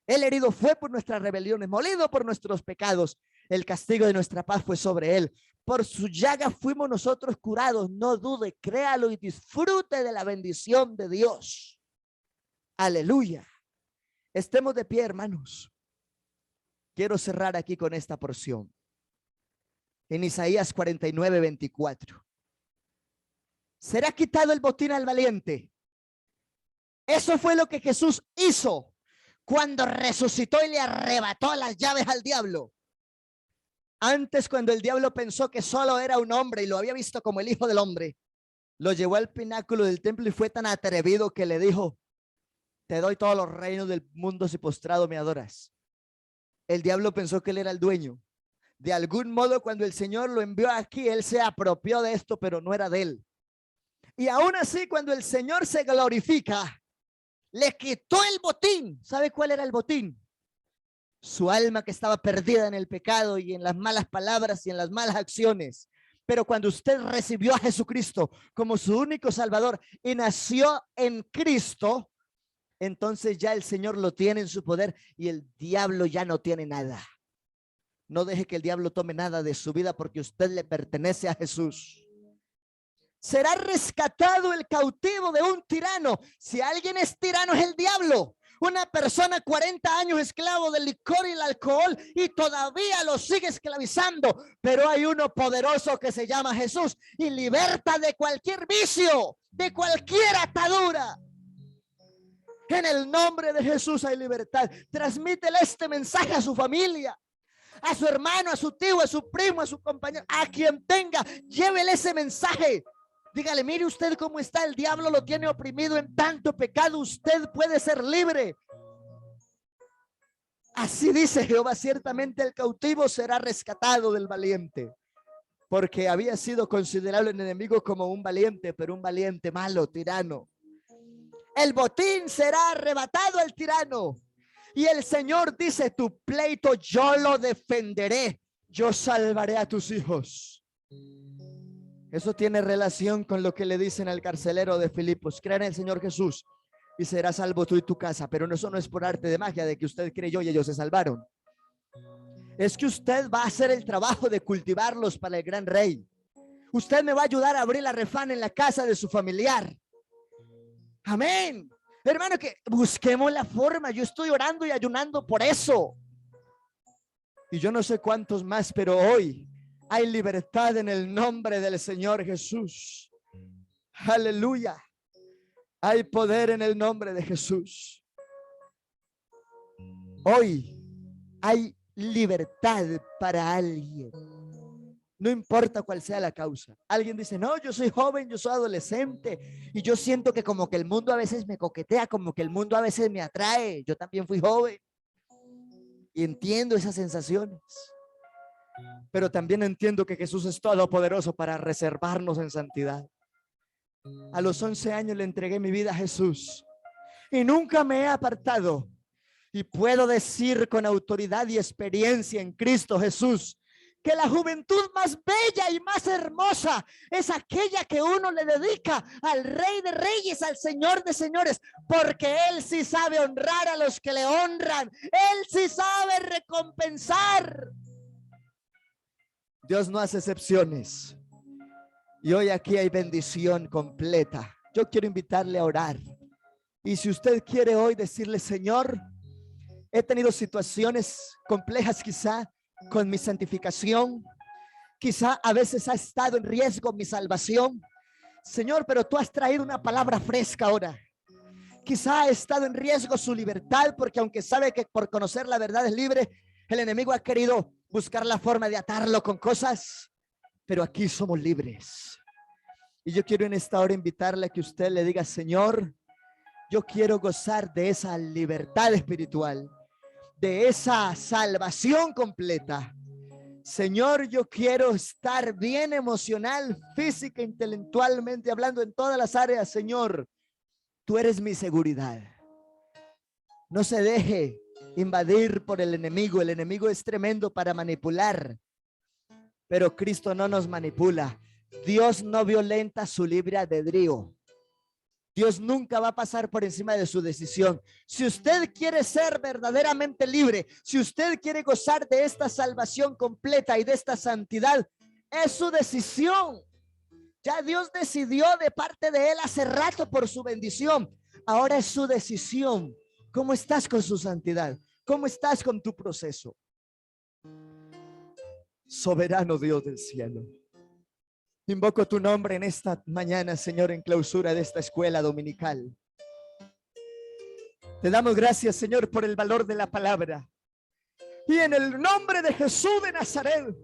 El herido fue por nuestras rebeliones, molido por nuestros pecados. El castigo de nuestra paz fue sobre Él. Por su llaga fuimos nosotros curados. No dude, créalo y disfrute de la bendición de Dios. Aleluya. Estemos de pie, hermanos. Quiero cerrar aquí con esta porción. En Isaías 49:24. Será quitado el botín al valiente. Eso fue lo que Jesús hizo cuando resucitó y le arrebató las llaves al diablo. Antes, cuando el diablo pensó que solo era un hombre y lo había visto como el Hijo del Hombre, lo llevó al pináculo del templo y fue tan atrevido que le dijo: te doy todos los reinos del mundo si postrado me adoras. El diablo pensó que él era el dueño. De algún modo, cuando el Señor lo envió aquí, él se apropió de esto, pero no era de él. Y aún así, cuando el Señor se glorifica, le quitó el botín. ¿Sabe cuál era el botín? Su alma, que estaba perdida en el pecado y en las malas palabras y en las malas acciones. Pero cuando usted recibió a Jesucristo como su único Salvador y nació en Cristo, entonces ya el Señor lo tiene en su poder y el diablo ya no tiene nada. No deje que el diablo tome nada de su vida, porque usted le pertenece a Jesús. Será rescatado el cautivo de un tirano. Si alguien es tirano, es el diablo, Una persona 40 años esclavo del licor y el alcohol y todavía lo sigue esclavizando. Pero hay uno poderoso que se llama Jesús y liberta de cualquier vicio, de cualquier atadura. En el nombre de Jesús hay libertad. Transmítele este mensaje a su familia, a su hermano, a su tío, a su primo, a su compañero, a quien tenga. Llévele ese mensaje. Dígale, mire usted cómo está, el diablo lo tiene oprimido en tanto pecado, usted puede ser libre. Así dice Jehová, ciertamente el cautivo será rescatado del valiente, porque había sido considerado el enemigo como un valiente, pero un valiente malo, tirano. El botín será arrebatado al tirano. Y el Señor dice, tu pleito yo lo defenderé, yo salvaré a tus hijos. Eso tiene relación con lo que le dicen al carcelero de Filipos: crea en el Señor Jesús y serás salvo tú y tu casa. Pero eso no es por arte de magia de que usted creyó y ellos se salvaron. Es que usted va a hacer el trabajo de cultivarlos para el gran rey. Usted me va a ayudar a abrir la refán en la casa de su familiar. Amén. Hermano, que busquemos la forma. Yo estoy orando y ayunando por eso. Y yo no sé cuántos más, pero hoy hay libertad en el nombre del Señor Jesús. Aleluya. Hay poder en el nombre de Jesús. Hoy hay libertad para alguien. No importa cuál sea la causa. Alguien dice, no, yo soy joven, yo soy adolescente y yo siento que como que el mundo a veces me coquetea, como que el mundo a veces me atrae. Yo también fui joven y entiendo esas sensaciones. Pero también entiendo que Jesús es todopoderoso para reservarnos en santidad. A los 11 años le entregué mi vida a Jesús y nunca me he apartado. Y puedo decir con autoridad y experiencia en Cristo Jesús que la juventud más bella y más hermosa es aquella que uno le dedica al Rey de Reyes, al Señor de Señores, porque Él sí sabe honrar a los que le honran. Él sí sabe recompensar. Dios no hace excepciones. Y hoy aquí hay bendición completa. Yo quiero invitarle a orar. Y si usted quiere hoy decirle, Señor, he tenido situaciones complejas quizá con mi santificación. Quizá a veces ha estado en riesgo mi salvación. Señor, pero tú has traído una palabra fresca ahora. Quizá ha estado en riesgo su libertad, porque aunque sabe que por conocer la verdad es libre, el enemigo ha querido buscar la forma de atarlo con cosas. Pero aquí somos libres. Y yo quiero en esta hora invitarle a que usted le diga, Señor, yo quiero gozar de esa libertad espiritual, de esa salvación completa. Señor, yo quiero estar bien emocional, física, intelectualmente hablando, en todas las áreas. Señor, tú eres mi seguridad. No se deje invadir por el enemigo. El enemigo es tremendo para manipular, pero Cristo no nos manipula. Dios no violenta su libre albedrío. Dios nunca va a pasar por encima de su decisión. Si usted quiere ser verdaderamente libre, si usted quiere gozar de esta salvación completa y de esta santidad, es su decisión. Ya Dios decidió de parte de él hace rato por su bendición. Ahora es su decisión. ¿Cómo estás con su santidad? ¿Cómo estás con tu proceso? Soberano Dios del cielo, invoco tu nombre en esta mañana, Señor, en clausura de esta escuela dominical. Te damos gracias, Señor, por el valor de la palabra. Y en el nombre de Jesús de Nazaret,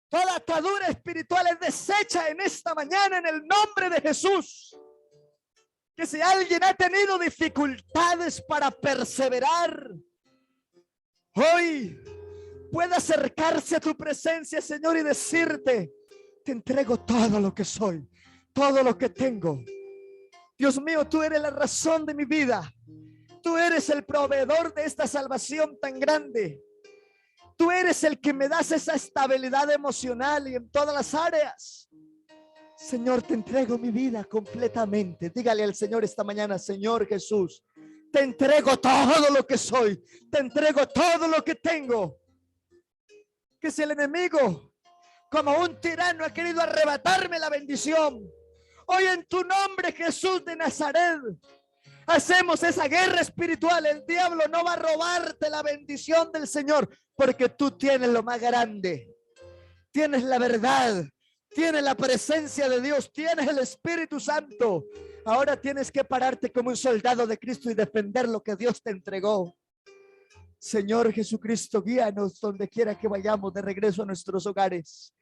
toda atadura espiritual es deshecha en esta mañana en el nombre de Jesús. Que si alguien ha tenido dificultades para perseverar, hoy pueda acercarse a tu presencia, Señor, y decirte, te entrego todo lo que soy, todo lo que tengo. Dios mío, tú eres la razón de mi vida. Tú eres el proveedor de esta salvación tan grande. Tú eres el que me das esa estabilidad emocional y en todas las áreas. Señor, te entrego mi vida completamente. Dígale al Señor esta mañana, Señor Jesús, te entrego todo lo que soy. Te entrego todo lo que tengo. Que si el enemigo, como un tirano, ha querido arrebatarme la bendición, hoy en tu nombre, Jesús de Nazaret, Hacemos esa guerra espiritual. El diablo no va a robarte la bendición del Señor, porque tú tienes lo más grande. Tienes la verdad, tienes la presencia de Dios, tienes el Espíritu Santo. Ahora tienes que pararte como un soldado de Cristo y defender lo que Dios te entregó. Señor Jesucristo, guíanos donde quiera que vayamos de regreso a nuestros hogares.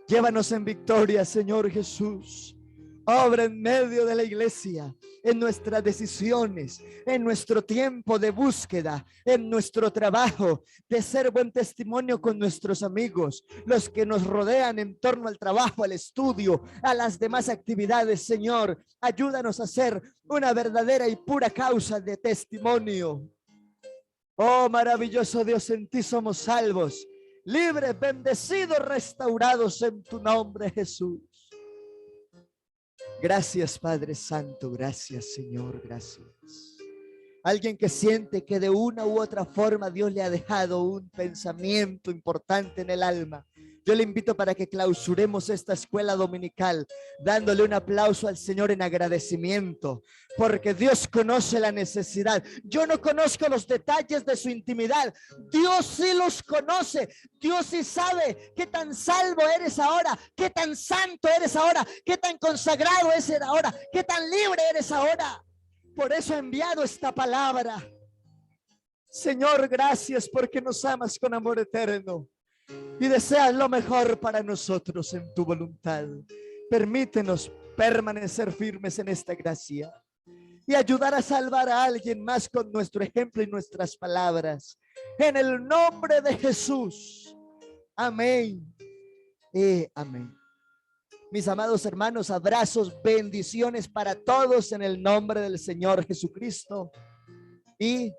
Llévanos en victoria, Señor Jesús. Obra en medio de la iglesia, en nuestras decisiones, en nuestro tiempo de búsqueda, en nuestro trabajo, de ser buen testimonio con nuestros amigos, los que nos rodean en torno al trabajo, al estudio, a las demás actividades. Señor, ayúdanos a ser una verdadera y pura causa de testimonio. Oh, maravilloso Dios, en ti somos salvos, libres, bendecidos, restaurados en tu nombre, Jesús. Gracias, Padre Santo. Gracias, Señor. Gracias. Alguien que siente que de una u otra forma Dios le ha dejado un pensamiento importante en el alma. Yo le invito para que clausuremos esta escuela dominical dándole un aplauso al Señor en agradecimiento, porque Dios conoce la necesidad. Yo no conozco los detalles de su intimidad. Dios sí los conoce. Dios sí sabe qué tan salvo eres ahora, qué tan santo eres ahora, qué tan consagrado eres ahora, qué tan libre eres ahora. Por eso he enviado esta palabra. Señor, gracias porque nos amas con amor eterno y deseas lo mejor para nosotros en tu voluntad. Permítenos permanecer firmes en esta gracia y ayudar a salvar a alguien más con nuestro ejemplo y nuestras palabras. En el nombre de Jesús. Amén. Amén. Mis amados hermanos, abrazos, bendiciones para todos en el nombre del Señor Jesucristo. Y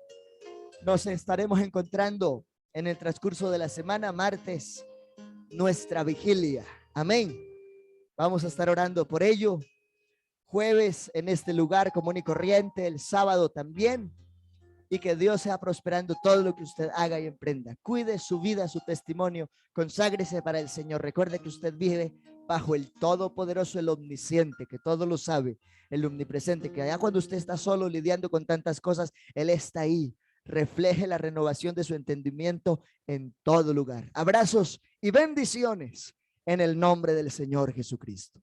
nos estaremos encontrando en el transcurso de la semana, martes, nuestra vigilia. Amén. Vamos a estar orando por ello. Jueves en este lugar común y corriente, el sábado también. Y que Dios sea prosperando todo lo que usted haga y emprenda. Cuide su vida, su testimonio. Conságrese para el Señor. Recuerde que usted vive bajo el Todopoderoso, el Omnisciente, que todo lo sabe, el Omnipresente, que allá cuando usted está solo lidiando con tantas cosas, Él está ahí. Refleje la renovación de su entendimiento en todo lugar. Abrazos y bendiciones en el nombre del Señor Jesucristo.